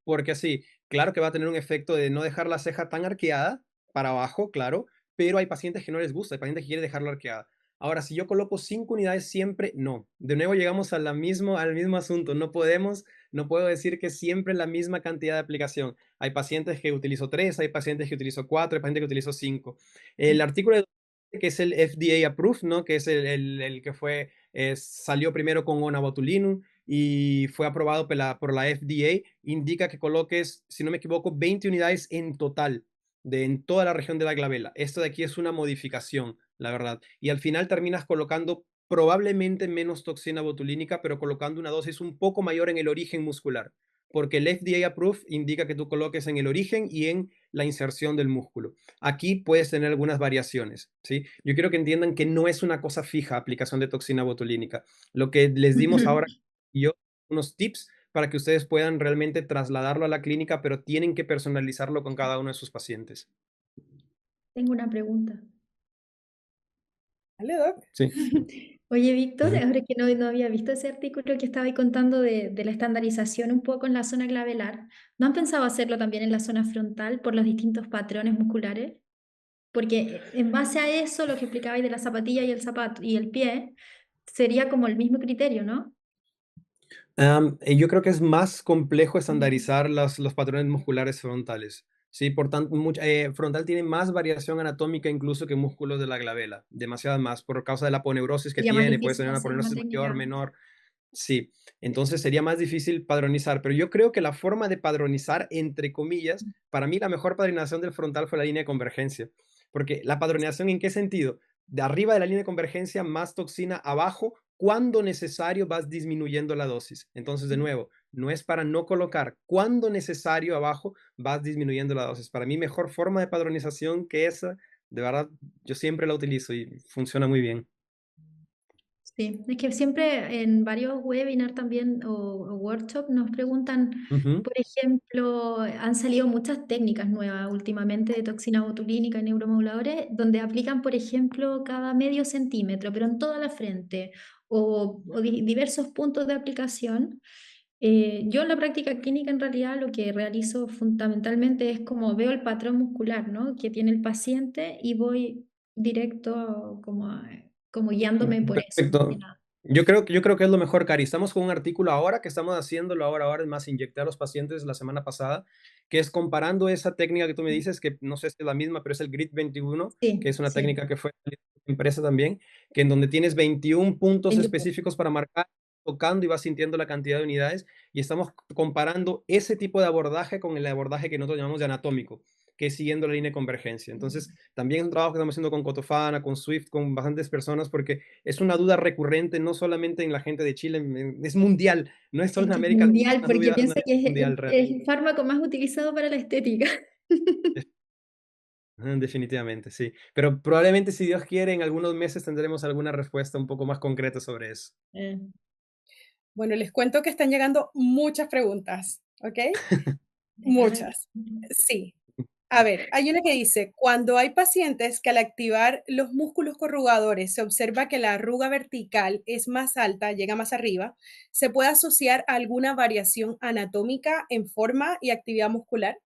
porque así, claro que va a tener un efecto de no dejar la ceja tan arqueada para abajo, claro, pero hay pacientes que no les gusta, hay pacientes que quieren dejarla arqueada. Ahora, si yo coloco 5 unidades siempre, no. De nuevo llegamos al mismo asunto. No puedo decir que siempre la misma cantidad de aplicación. Hay pacientes que utilizo 3, hay pacientes que utilizo 4, hay pacientes que utilizo 5. El artículo que es el FDA approved, ¿no? Que es el que salió primero con onabotulinum y fue aprobado por la FDA, indica que coloques, si no me equivoco, 20 unidades en total. en toda la región de la glabela. Esto de aquí es una modificación, la verdad. Y al final terminas colocando probablemente menos toxina botulínica, pero colocando una dosis un poco mayor en el origen muscular, porque el FDA Approved indica que tú coloques en el origen y en la inserción del músculo. Aquí puedes tener algunas variaciones, ¿sí? Yo quiero que entiendan que no es una cosa fija aplicación de toxina botulínica. Lo que les dimos ahora y yo, unos tips para que ustedes puedan realmente trasladarlo a la clínica, pero tienen que personalizarlo con cada uno de sus pacientes. Tengo una pregunta. Dale, Doc. Sí. Oye, Víctor, Ujú. ahora que no había visto ese artículo que estaba ahí contando de la estandarización un poco en la zona clavelar, ¿no han pensado hacerlo también en la zona frontal por los distintos patrones musculares? Porque en base a eso, lo que explicabais de la zapatilla y el zapato y el pie, sería como el mismo criterio, ¿no? Yo creo que es más complejo estandarizar los patrones musculares frontales. Sí, por tanto, frontal tiene más variación anatómica incluso que músculos de la glabela, demasiada más, por causa de la aponeurosis que Sería más tiene, puede difícil tener una hacer una aponeurosis mayor, técnica. menor. Sí, entonces sería más difícil padronizar, pero yo creo que la forma de padronizar, entre comillas, para mí la mejor padronización del frontal fue la línea de convergencia, porque la padronización, ¿en qué sentido? De arriba de la línea de convergencia, más toxina, abajo, cuando necesario vas disminuyendo la dosis. Entonces, de nuevo, no es para no colocar, cuando necesario abajo vas disminuyendo la dosis. Para mí, mejor forma de padronización que esa, de verdad, yo siempre la utilizo y funciona muy bien. Sí, es que siempre en varios webinars también o workshops nos preguntan, Ujú. por ejemplo, han salido muchas técnicas nuevas últimamente de toxina botulínica y neuromoduladores, donde aplican, por ejemplo, cada medio centímetro, pero en toda la frente, o diversos puntos de aplicación. Yo en la práctica clínica en realidad lo que realizo fundamentalmente es como veo el patrón muscular, ¿no? Que tiene el paciente y voy directo como guiándome por eso, más que Perfecto. nada. Yo creo que es lo mejor, Cari. Estamos con un artículo ahora que estamos haciéndolo ahora, es más, inyecté a los pacientes la semana pasada, que es comparando esa técnica que tú me dices, que no sé si es la misma, pero es el GRID 21, que Sí, es una sí. técnica que fue de empresa también, que en donde tienes 21 puntos En YouTube. específicos para marcar, tocando y vas sintiendo la cantidad de unidades, y estamos comparando ese tipo de abordaje con el abordaje que nosotros llamamos de anatómico, que es siguiendo la línea de convergencia. Entonces, también es un trabajo que estamos haciendo con Cotofana, con Swift, con bastantes personas, porque es una duda recurrente no solamente en la gente de Chile, es mundial, no es solo Es en que es América Latina, mundial, es porque una piensa duda que mundial es realmente. el fármaco más utilizado para la estética. Definitivamente, sí. Pero probablemente, si Dios quiere, en algunos meses tendremos alguna respuesta un poco más concreta sobre eso. Eh, Bueno, les cuento que están llegando muchas preguntas, ¿ok? Déjame ver. Muchas. Sí. A ver, hay una que dice, cuando hay pacientes que al activar los músculos corrugadores se observa que la arruga vertical es más alta, llega más arriba, ¿se puede asociar a alguna variación anatómica en forma y actividad muscular?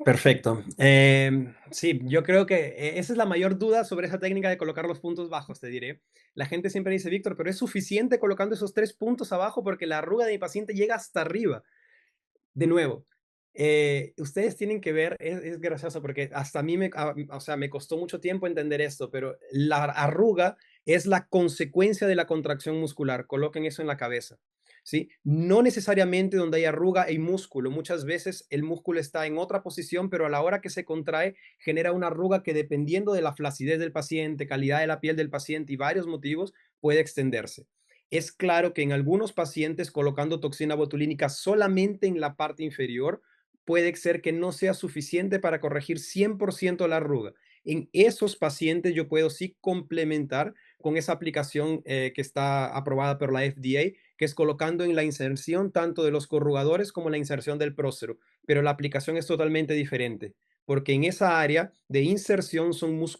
Perfecto. Sí, yo creo que esa es la mayor duda sobre esa técnica de colocar los puntos bajos, te diré. La gente siempre dice, Víctor, pero es suficiente colocando esos 3 puntos abajo porque la arruga de mi paciente llega hasta arriba. De nuevo, ustedes tienen que ver, es gracioso porque hasta a mí o sea, me costó mucho tiempo entender esto, pero la arruga es la consecuencia de la contracción muscular. Coloquen eso en la cabeza. ¿Sí? No necesariamente donde hay arruga hay músculo. Muchas veces el músculo está en otra posición, pero a la hora que se contrae genera una arruga que dependiendo de la flacidez del paciente, calidad de la piel del paciente y varios motivos puede extenderse. Es claro que en algunos pacientes colocando toxina botulínica solamente en la parte inferior puede ser que no sea suficiente para corregir 100% la arruga. En esos pacientes yo puedo sí complementar con esa aplicación que está aprobada por la FDA, que es colocando en la inserción tanto de los corrugadores como la inserción del prócero, pero la aplicación es totalmente diferente, porque en esa área de inserción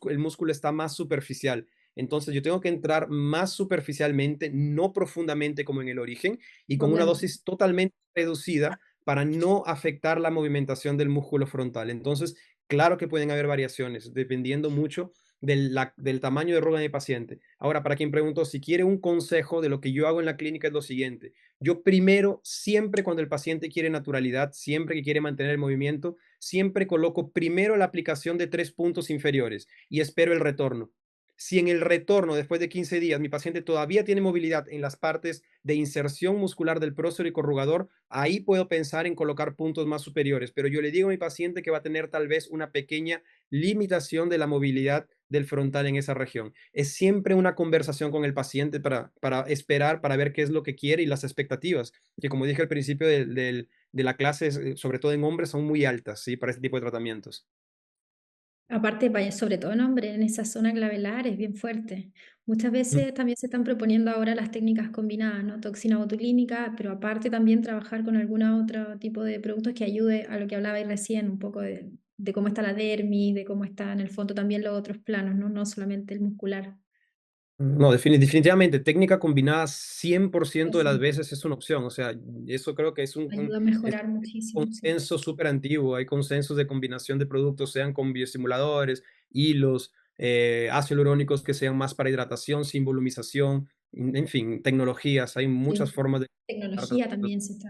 el músculo está más superficial. Entonces yo tengo que entrar más superficialmente, no profundamente como en el origen, y con una Potente. dosis totalmente reducida para no afectar la movimentación del músculo frontal. Entonces, claro que pueden haber variaciones dependiendo mucho del tamaño de arruga de mi paciente. Ahora, para quien preguntó, si quiere un consejo de lo que yo hago en la clínica es lo siguiente. Yo primero, siempre cuando el paciente quiere naturalidad, siempre que quiere mantener el movimiento, siempre coloco primero la aplicación de 3 puntos inferiores y espero el retorno. Si en el retorno, después de 15 días, mi paciente todavía tiene movilidad en las partes de inserción muscular del prócer y corrugador, ahí puedo pensar en colocar puntos más superiores. Pero yo le digo a mi paciente que va a tener tal vez una pequeña limitación de la movilidad del frontal en esa región. Es siempre una conversación con el paciente para esperar, para ver qué es lo que quiere y las expectativas, que como dije al principio de la clase, sobre todo en hombres, son muy altas, ¿sí? Para este tipo de tratamientos. Aparte, sobre todo en hombres, en esa zona clavelar es bien fuerte. Muchas Mm. veces también se están proponiendo ahora las técnicas combinadas, ¿no? Toxina botulínica, pero aparte también trabajar con algún otro tipo de productos que ayude a lo que hablabais recién, un poco de cómo está la dermis, de cómo está en el fondo también los otros planos, ¿no? No solamente el muscular. No, definitivamente, técnica combinada 100% de las Eso veces es una opción. O sea, eso creo que es ayuda a es mejorar muchísimo, sí. consenso súper antiguo. Hay consensos de combinación de productos, sean con bioestimuladores, hilos, ácidos hialurónicos que sean más para hidratación, sin volumización, en fin, tecnologías. Hay muchas Sí, formas de... tecnología también se está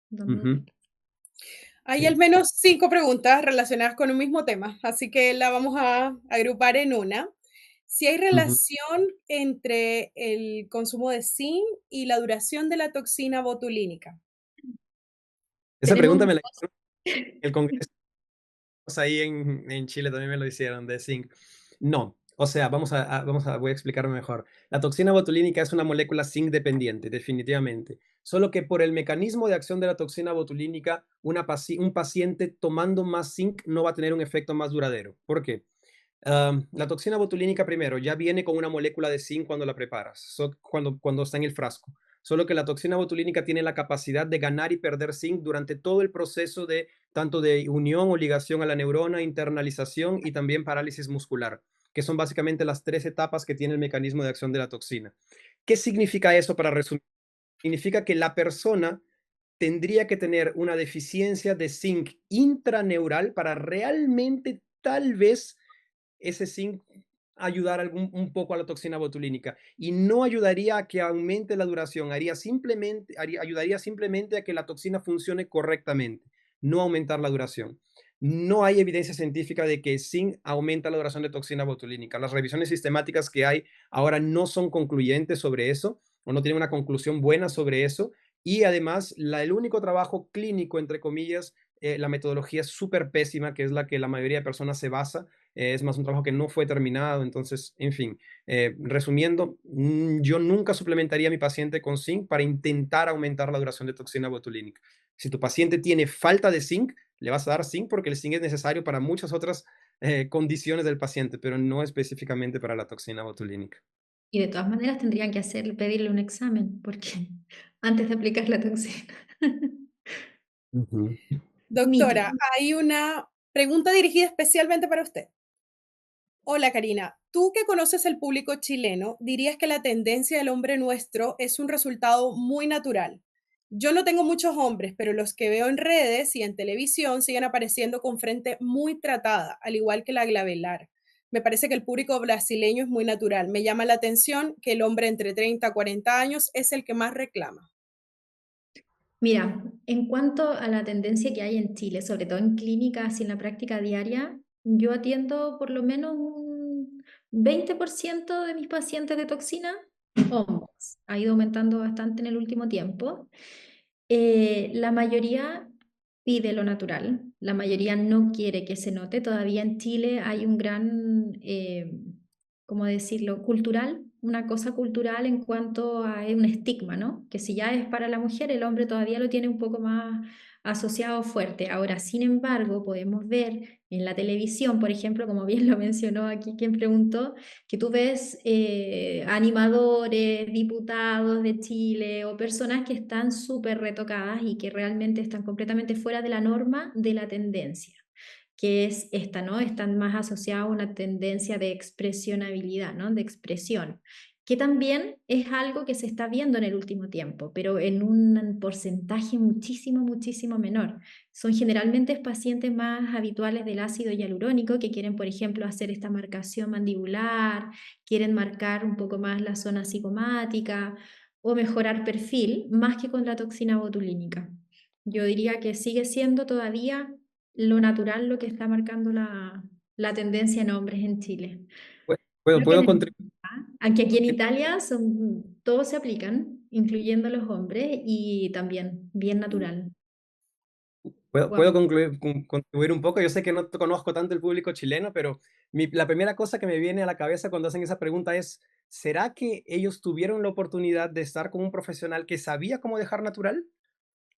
dando. Ujú, Hay al sí. menos 5 preguntas relacionadas con un mismo tema, así que la vamos a agrupar en una. Si hay Ujú. relación entre el consumo de zinc y la duración de la toxina botulínica. Esa pregunta Tenemos me la hicieron en el Congreso ahí en Chile, también me lo hicieron de zinc. No, o sea, voy a explicarme mejor. La toxina botulínica es una molécula zinc dependiente, definitivamente. Solo que por el mecanismo de acción de la toxina botulínica, un paciente tomando más zinc no va a tener un efecto más duradero. ¿Por qué? La toxina botulínica primero ya viene con una molécula de zinc cuando la preparas, cuando está en el frasco. Solo que la toxina botulínica tiene la capacidad de ganar y perder zinc durante todo el proceso de tanto de unión o ligación a la neurona, internalización y también parálisis muscular, que son básicamente las tres etapas que tiene el mecanismo de acción de la toxina. ¿Qué significa eso para resumir? Significa que la persona tendría que tener una deficiencia de zinc intraneural para realmente tal vez ese zinc ayudar un poco a la toxina botulínica y no ayudaría a que aumente la duración, ayudaría simplemente a que la toxina funcione correctamente, no aumentar la duración. No hay evidencia científica de que zinc aumenta la duración de toxina botulínica. Las revisiones sistemáticas que hay ahora no son concluyentes sobre eso o no tienen una conclusión buena sobre eso. Y además, el único trabajo clínico, entre comillas, la metodología es súper pésima, que es la que la mayoría de personas se basa, es más un trabajo que no fue terminado, entonces, en fin, resumiendo, yo nunca suplementaría a mi paciente con zinc para intentar aumentar la duración de toxina botulínica. Si tu paciente tiene falta de zinc, le vas a dar zinc porque el zinc es necesario para muchas otras condiciones del paciente, pero no específicamente para la toxina botulínica. Y de todas maneras tendrían que pedirle un examen, porque antes de aplicar la toxina. Ujú. Mito. Doctora, hay una pregunta dirigida especialmente para usted. Hola Karina, tú que conoces el público chileno, dirías que la tendencia del hombre nuestro es un resultado muy natural. Yo no tengo muchos hombres, pero los que veo en redes y en televisión siguen apareciendo con frente muy tratada, al igual que la glabelar. Me parece que el público brasileño es muy natural. Me llama la atención que el hombre entre 30 y 40 años es el que más reclama. Mira, en cuanto a la tendencia que hay en Chile, sobre todo en clínicas y en la práctica diaria, yo atiendo por lo menos un 20% de mis pacientes de toxina hombres. Ha ido aumentando bastante en el último tiempo. La mayoría pide lo natural, la mayoría no quiere que se note. Todavía en Chile hay un gran, ¿cómo decirlo?, cultural, una cosa cultural en cuanto a un estigma, ¿no? Que si ya es para la mujer, el hombre todavía lo tiene un poco más asociado fuerte. Ahora, sin embargo, podemos ver en la televisión, por ejemplo, como bien lo mencionó aquí quien preguntó, que tú ves animadores, diputados de Chile o personas que están súper retocadas y que realmente están completamente fuera de la norma de la tendencia, que es esta, ¿no? Están más asociados a una tendencia de expresionabilidad, ¿no? De expresión, que también es algo que se está viendo en el último tiempo, pero en un porcentaje muchísimo, muchísimo menor. Son generalmente pacientes más habituales del ácido hialurónico que quieren, por ejemplo, hacer esta marcación mandibular, quieren marcar un poco más la zona cigomática o mejorar perfil, más que con la toxina botulínica. Yo diría que sigue siendo todavía lo natural lo que está marcando la tendencia en hombres en Chile. Pues, Puedo, Creo que puedo en contribuir. aunque aquí en Italia todos se aplican, incluyendo los hombres, y también bien natural. Puedo Wow. contribuir un poco. Yo sé que no conozco tanto el público chileno, pero la primera cosa que me viene a la cabeza cuando hacen esa pregunta es, ¿será que ellos tuvieron la oportunidad de estar con un profesional que sabía cómo dejar natural?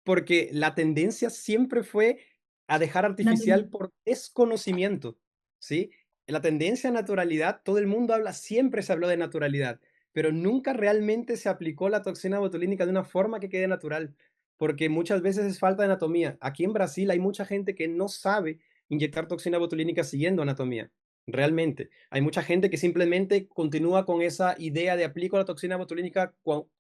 Porque la tendencia siempre fue a dejar artificial Natural. por desconocimiento, ¿sí? La tendencia a naturalidad, todo el mundo habla, siempre se habló de naturalidad, pero nunca realmente se aplicó la toxina botulínica de una forma que quede natural, porque muchas veces es falta de anatomía. Aquí en Brasil hay mucha gente que no sabe inyectar toxina botulínica siguiendo anatomía. Realmente, hay mucha gente que simplemente continúa con esa idea de aplico la toxina botulínica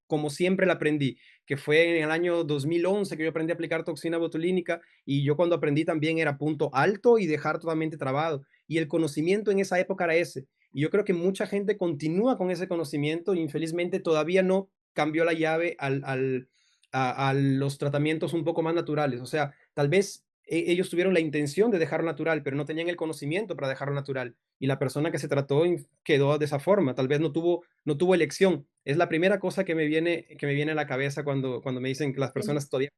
como siempre la aprendí, que fue en el año 2011 que yo aprendí a aplicar toxina botulínica, y yo cuando aprendí también era punto alto y dejar totalmente trabado. Y el conocimiento en esa época era ese. Y yo creo que mucha gente continúa con ese conocimiento, y infelizmente todavía no cambió la llave a los tratamientos un poco más naturales. O sea, tal vez ellos tuvieron la intención de dejarlo natural, pero no tenían el conocimiento para dejarlo natural. Y la persona que se trató quedó de esa forma. Tal vez no tuvo elección. Es la primera cosa que me viene a la cabeza cuando me dicen que las personas todavía,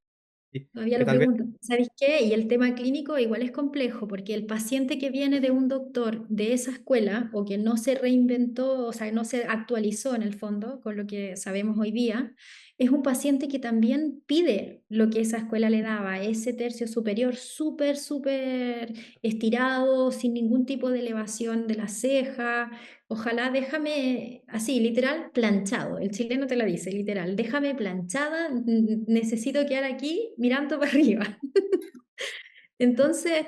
Todavía que lo tal vez, pregunto. ¿Sabéis qué? Y el tema clínico igual es complejo, porque el paciente que viene de un doctor de esa escuela o que no se reinventó, o sea, no se actualizó en el fondo con lo que sabemos hoy día, es un paciente que también pide lo que esa escuela le daba, ese tercio superior súper, súper estirado, sin ningún tipo de elevación de la ceja. Ojalá déjame así, literal, planchado. El chileno te lo dice, literal, déjame planchada, necesito quedar aquí mirando para arriba. Entonces,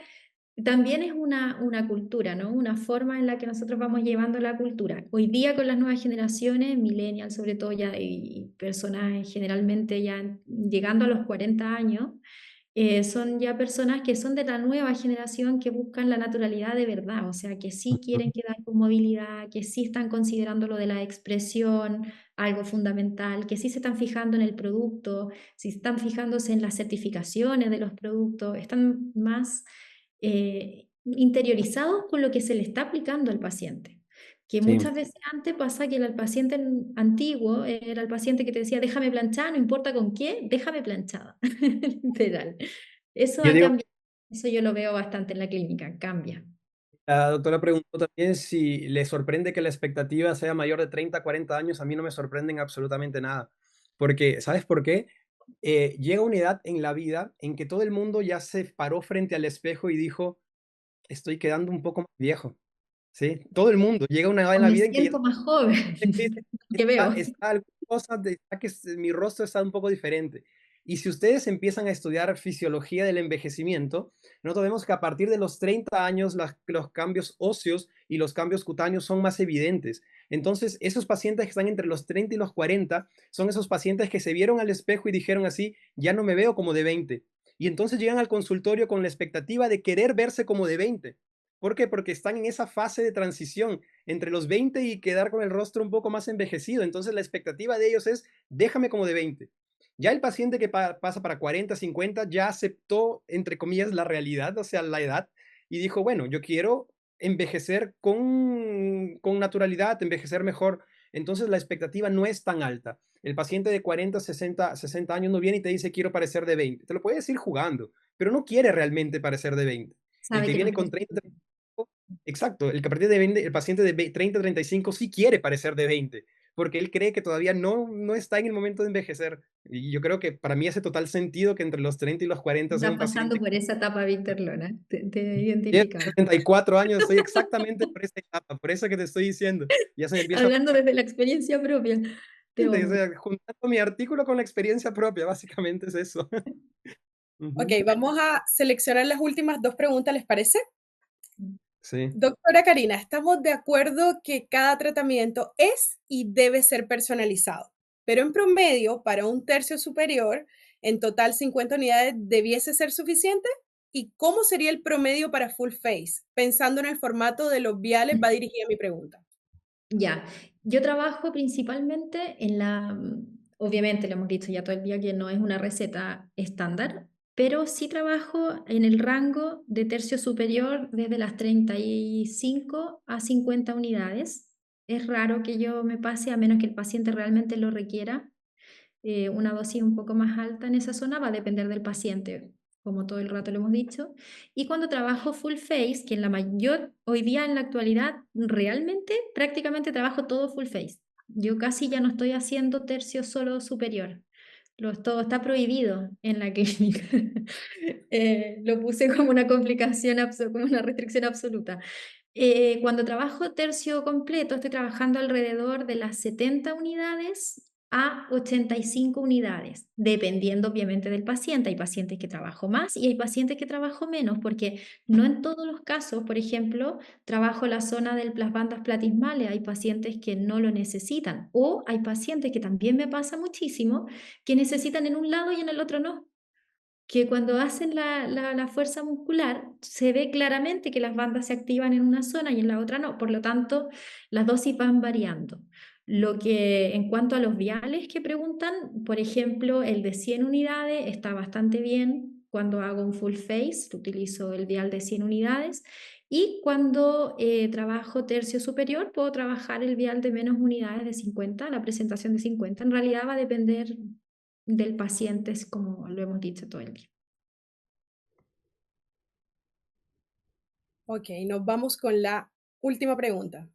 también es una cultura, ¿no? Una forma en la que nosotros vamos llevando la cultura. Hoy día con las nuevas generaciones, millennials sobre todo ya, y personas generalmente ya llegando a los 40 años, son ya personas que son de la nueva generación que buscan la naturalidad de verdad, o sea, que sí quieren quedar con movilidad, que sí están considerando lo de la expresión algo fundamental, que sí se están fijando en el producto, si están fijándose en las certificaciones de los productos, están más interiorizados con lo que se le está aplicando al paciente. Que sí. muchas veces antes pasa que el paciente antiguo era el paciente que te decía, déjame planchar, no importa con qué, déjame planchada. Literal. Eso Yo ha digo, cambiado. Eso yo lo veo bastante en la clínica, cambia. la doctora preguntó también si le sorprende que la expectativa sea mayor de 30 a 40 años. A mí no me sorprenden absolutamente nada, porque, ¿sabes por qué? Llega una edad en la vida en que todo el mundo ya se paró frente al espejo y dijo, estoy quedando un poco más viejo, ¿sí? Todo el mundo llega a una edad O en la me vida en que ya siento más joven, dice, que veo. está alguna cosa está que mi rostro está un poco diferente. Y si ustedes empiezan a estudiar fisiología del envejecimiento, nosotros vemos que a partir de los 30 años los cambios óseos y los cambios cutáneos son más evidentes. Entonces, esos pacientes que están entre los 30 y los 40 son esos pacientes que se vieron al espejo y dijeron así, ya no me veo como de 20. Y entonces llegan al consultorio con la expectativa de querer verse como de 20. ¿Por qué? Porque están en esa fase de transición entre los 20 y quedar con el rostro un poco más envejecido. Entonces la expectativa de ellos es, déjame como de 20. Ya el paciente que pasa para 40, 50 ya aceptó, entre comillas, la realidad, o sea, la edad, y dijo, bueno, yo quiero envejecer con naturalidad, envejecer mejor. Entonces la expectativa no es tan alta. El paciente de 40, 60 años no viene y te dice, quiero parecer de 20. Te lo puede decir jugando, pero no quiere realmente parecer de 20. El Sabe que que no viene es con 30, exacto, el que a partir de 20, el paciente de 30 a 35 sí quiere parecer de 20, porque él cree que todavía no está en el momento de envejecer. Y yo creo que para mí hace total sentido que entre los 30 y los 40 sea estás un pasando paciente por esa etapa, Víctor Lona. Te que identificado. 74 años, estoy exactamente por esa etapa, por eso que te estoy diciendo. Ya se me empieza a Hablando desde la experiencia propia. Te o honro. sea, juntando mi artículo con la experiencia propia, básicamente es eso. Ok, Ujú, vamos a seleccionar las últimas dos preguntas, ¿les parece? sí. Doctora Karina, estamos de acuerdo que cada tratamiento es y debe ser personalizado, pero en promedio, para un tercio superior, en total 50 unidades, ¿debiese ser suficiente? ¿Y cómo sería el promedio para full face? Pensando en el formato de los viales, va dirigida mi pregunta. Ya, yo trabajo principalmente obviamente le hemos dicho ya todo el día que no es una receta estándar, pero sí trabajo en el rango de tercio superior desde las 35 a 50 unidades. es raro que yo me pase, a menos que el paciente realmente lo requiera. Una dosis un poco más alta en esa zona va a depender del paciente, como todo el rato lo hemos dicho. Y cuando trabajo full face, que en la mayor, hoy día en la actualidad, realmente prácticamente trabajo todo full face. Yo casi ya no estoy haciendo tercio solo superior. Todo está prohibido en la clínica. Lo puse como una complicación, como una restricción absoluta. Cuando trabajo tercio completo, estoy trabajando alrededor de las 70 unidades a 85 unidades, dependiendo obviamente del paciente. Hay pacientes que trabajo más y hay pacientes que trabajo menos, porque no en todos los casos, por ejemplo, trabajo la zona de las bandas platismales. Hay pacientes que no lo necesitan, o hay pacientes que también me pasa muchísimo, que necesitan en un lado y en el otro no, que cuando hacen la fuerza muscular se ve claramente que las bandas se activan en una zona y en la otra no, por lo tanto las dosis van variando. Lo que en cuanto a los viales que preguntan, por ejemplo, el de 100 unidades está bastante bien. Cuando hago un full face utilizo el vial de 100 unidades, y cuando trabajo tercio superior puedo trabajar el vial de menos unidades de 50, la presentación de 50. En realidad va a depender del paciente, es como lo hemos dicho todo el día. Ok, nos vamos con la última pregunta.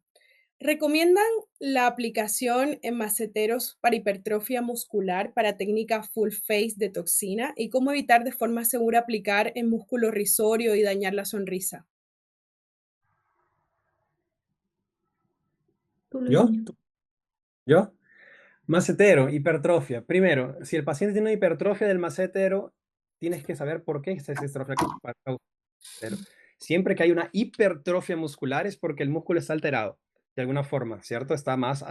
¿Recomiendan la aplicación en maceteros para hipertrofia muscular para técnica full face de toxina? ¿Y cómo evitar de forma segura aplicar en músculo risorio y dañar la sonrisa? Tú, ¿Yo? Luismi. ¿Yo? Macetero, hipertrofia. Primero, si el paciente tiene una hipertrofia del macetero, tienes que saber por qué esa hipertrofia causa macetero. Siempre que hay una hipertrofia muscular es porque el músculo está alterado, de alguna forma, ¿cierto? Está más,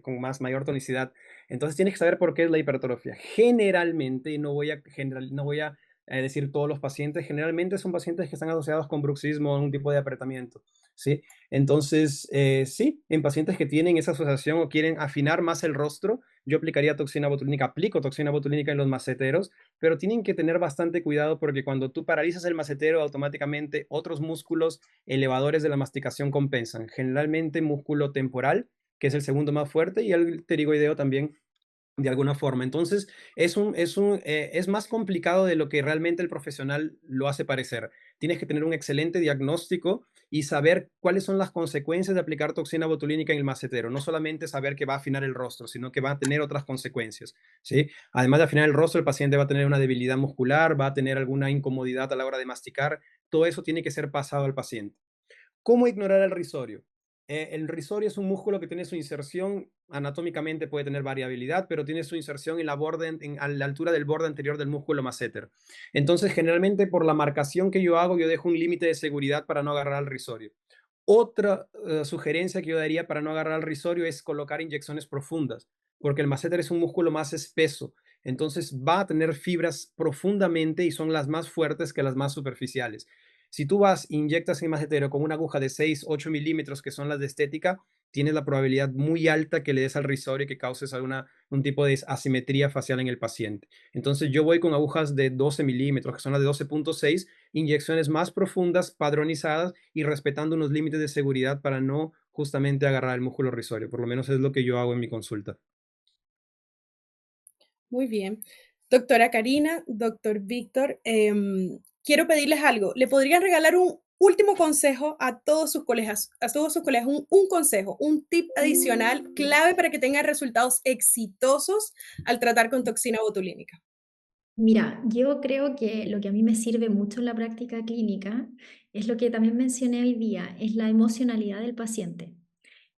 con más mayor tonicidad. Entonces tienes que saber por qué es la hipertrofia. Generalmente, no voy a decir todos los pacientes, generalmente son pacientes que están asociados con bruxismo o un tipo de apretamiento, ¿sí? Entonces, sí, en pacientes que tienen esa asociación o quieren afinar más el rostro, yo aplicaría toxina botulínica, aplico toxina botulínica en los maceteros, pero tienen que tener bastante cuidado porque cuando tú paralizas el macetero, automáticamente otros músculos elevadores de la masticación compensan. Generalmente músculo temporal, que es el segundo más fuerte, y el pterigoideo también de alguna forma. Entonces, es más complicado de lo que realmente el profesional lo hace parecer. Tienes que tener un excelente diagnóstico y saber cuáles son las consecuencias de aplicar toxina botulínica en el macetero. No solamente saber que va a afinar el rostro, sino que va a tener otras consecuencias, ¿sí? Además de afinar el rostro, el paciente va a tener una debilidad muscular, va a tener alguna incomodidad a la hora de masticar. Todo eso tiene que ser pasado al paciente. ¿Cómo ignorar el risorio? El risorio es un músculo que tiene su inserción, anatómicamente puede tener variabilidad, pero tiene su inserción en a la altura del borde anterior del músculo masseter. Entonces, generalmente por la marcación que yo hago, yo dejo un límite de seguridad para no agarrar al risorio. Otra sugerencia que yo daría para no agarrar al risorio es colocar inyecciones profundas, porque el masseter es un músculo más espeso, entonces va a tener fibras profundamente y son las más fuertes que las más superficiales. Si tú inyectas en macetero con una aguja de 6, 8 milímetros, que son las de estética, tienes la probabilidad muy alta que le des al risorio y que causes un tipo de asimetría facial en el paciente. Entonces yo voy con agujas de 12 milímetros, que son las de 12.6, inyecciones más profundas, padronizadas y respetando unos límites de seguridad para no justamente agarrar el músculo risorio. Por lo menos es lo que yo hago en mi consulta. Muy bien. Doctora Karina, doctor Víctor, quiero pedirles algo. ¿Le podrían regalar un último consejo a todos sus colegas, un consejo, un tip adicional clave para que tengan resultados exitosos al tratar con toxina botulínica? Mira, yo creo que lo que a mí me sirve mucho en la práctica clínica es lo que también mencioné hoy día, es la emocionalidad del paciente.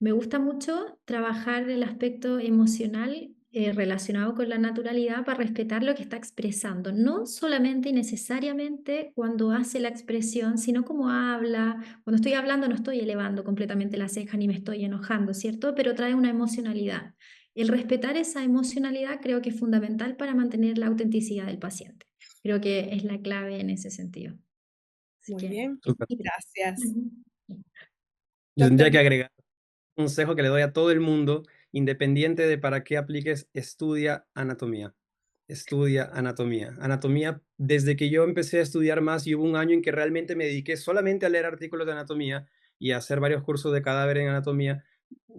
Me gusta mucho trabajar el aspecto emocional relacionado con la naturalidad para respetar lo que está expresando, no solamente y necesariamente cuando hace la expresión, sino cómo habla. Cuando estoy hablando no estoy elevando completamente la ceja ni me estoy enojando, ¿cierto? Pero trae una emocionalidad. El respetar esa emocionalidad creo que es fundamental para mantener la autenticidad del paciente. Creo que es la clave en ese sentido. Así Muy que... bien, Súper. gracias. Ujú. Yo Doctor tendría que Víctor. agregar un consejo que le doy a todo el mundo, independiente de para qué apliques, estudia anatomía. Estudia anatomía. Anatomía, desde que yo empecé a estudiar más, y hubo un año en que realmente me dediqué solamente a leer artículos de anatomía y a hacer varios cursos de cadáver en anatomía,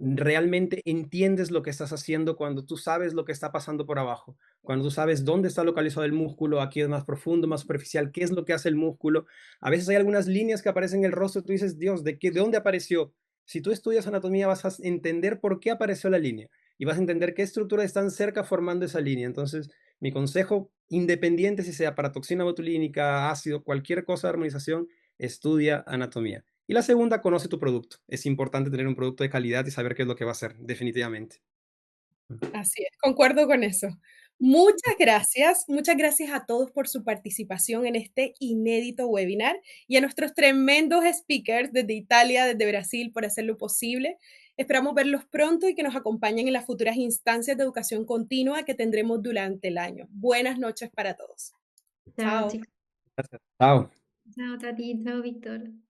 realmente entiendes lo que estás haciendo cuando tú sabes lo que está pasando por abajo, cuando tú sabes dónde está localizado el músculo, aquí es más profundo, más superficial, qué es lo que hace el músculo. A veces hay algunas líneas que aparecen en el rostro, tú dices, Dios, ¿de dónde apareció? Si tú estudias anatomía vas a entender por qué apareció la línea y vas a entender qué estructuras están cerca formando esa línea. Entonces, mi consejo, independiente si sea para toxina botulínica, ácido, cualquier cosa de armonización, estudia anatomía. Y la segunda, conoce tu producto. Es importante tener un producto de calidad y saber qué es lo que va a hacer, definitivamente. Así es, concuerdo con eso. Muchas gracias a todos por su participación en este inédito webinar y a nuestros tremendos speakers desde Italia, desde Brasil, por hacerlo posible. Esperamos verlos pronto y que nos acompañen en las futuras instancias de educación continua que tendremos durante el año. Buenas noches para todos. Chao, Chao. chicos. Gracias. Chao. Chao, Tati. Chao, Víctor.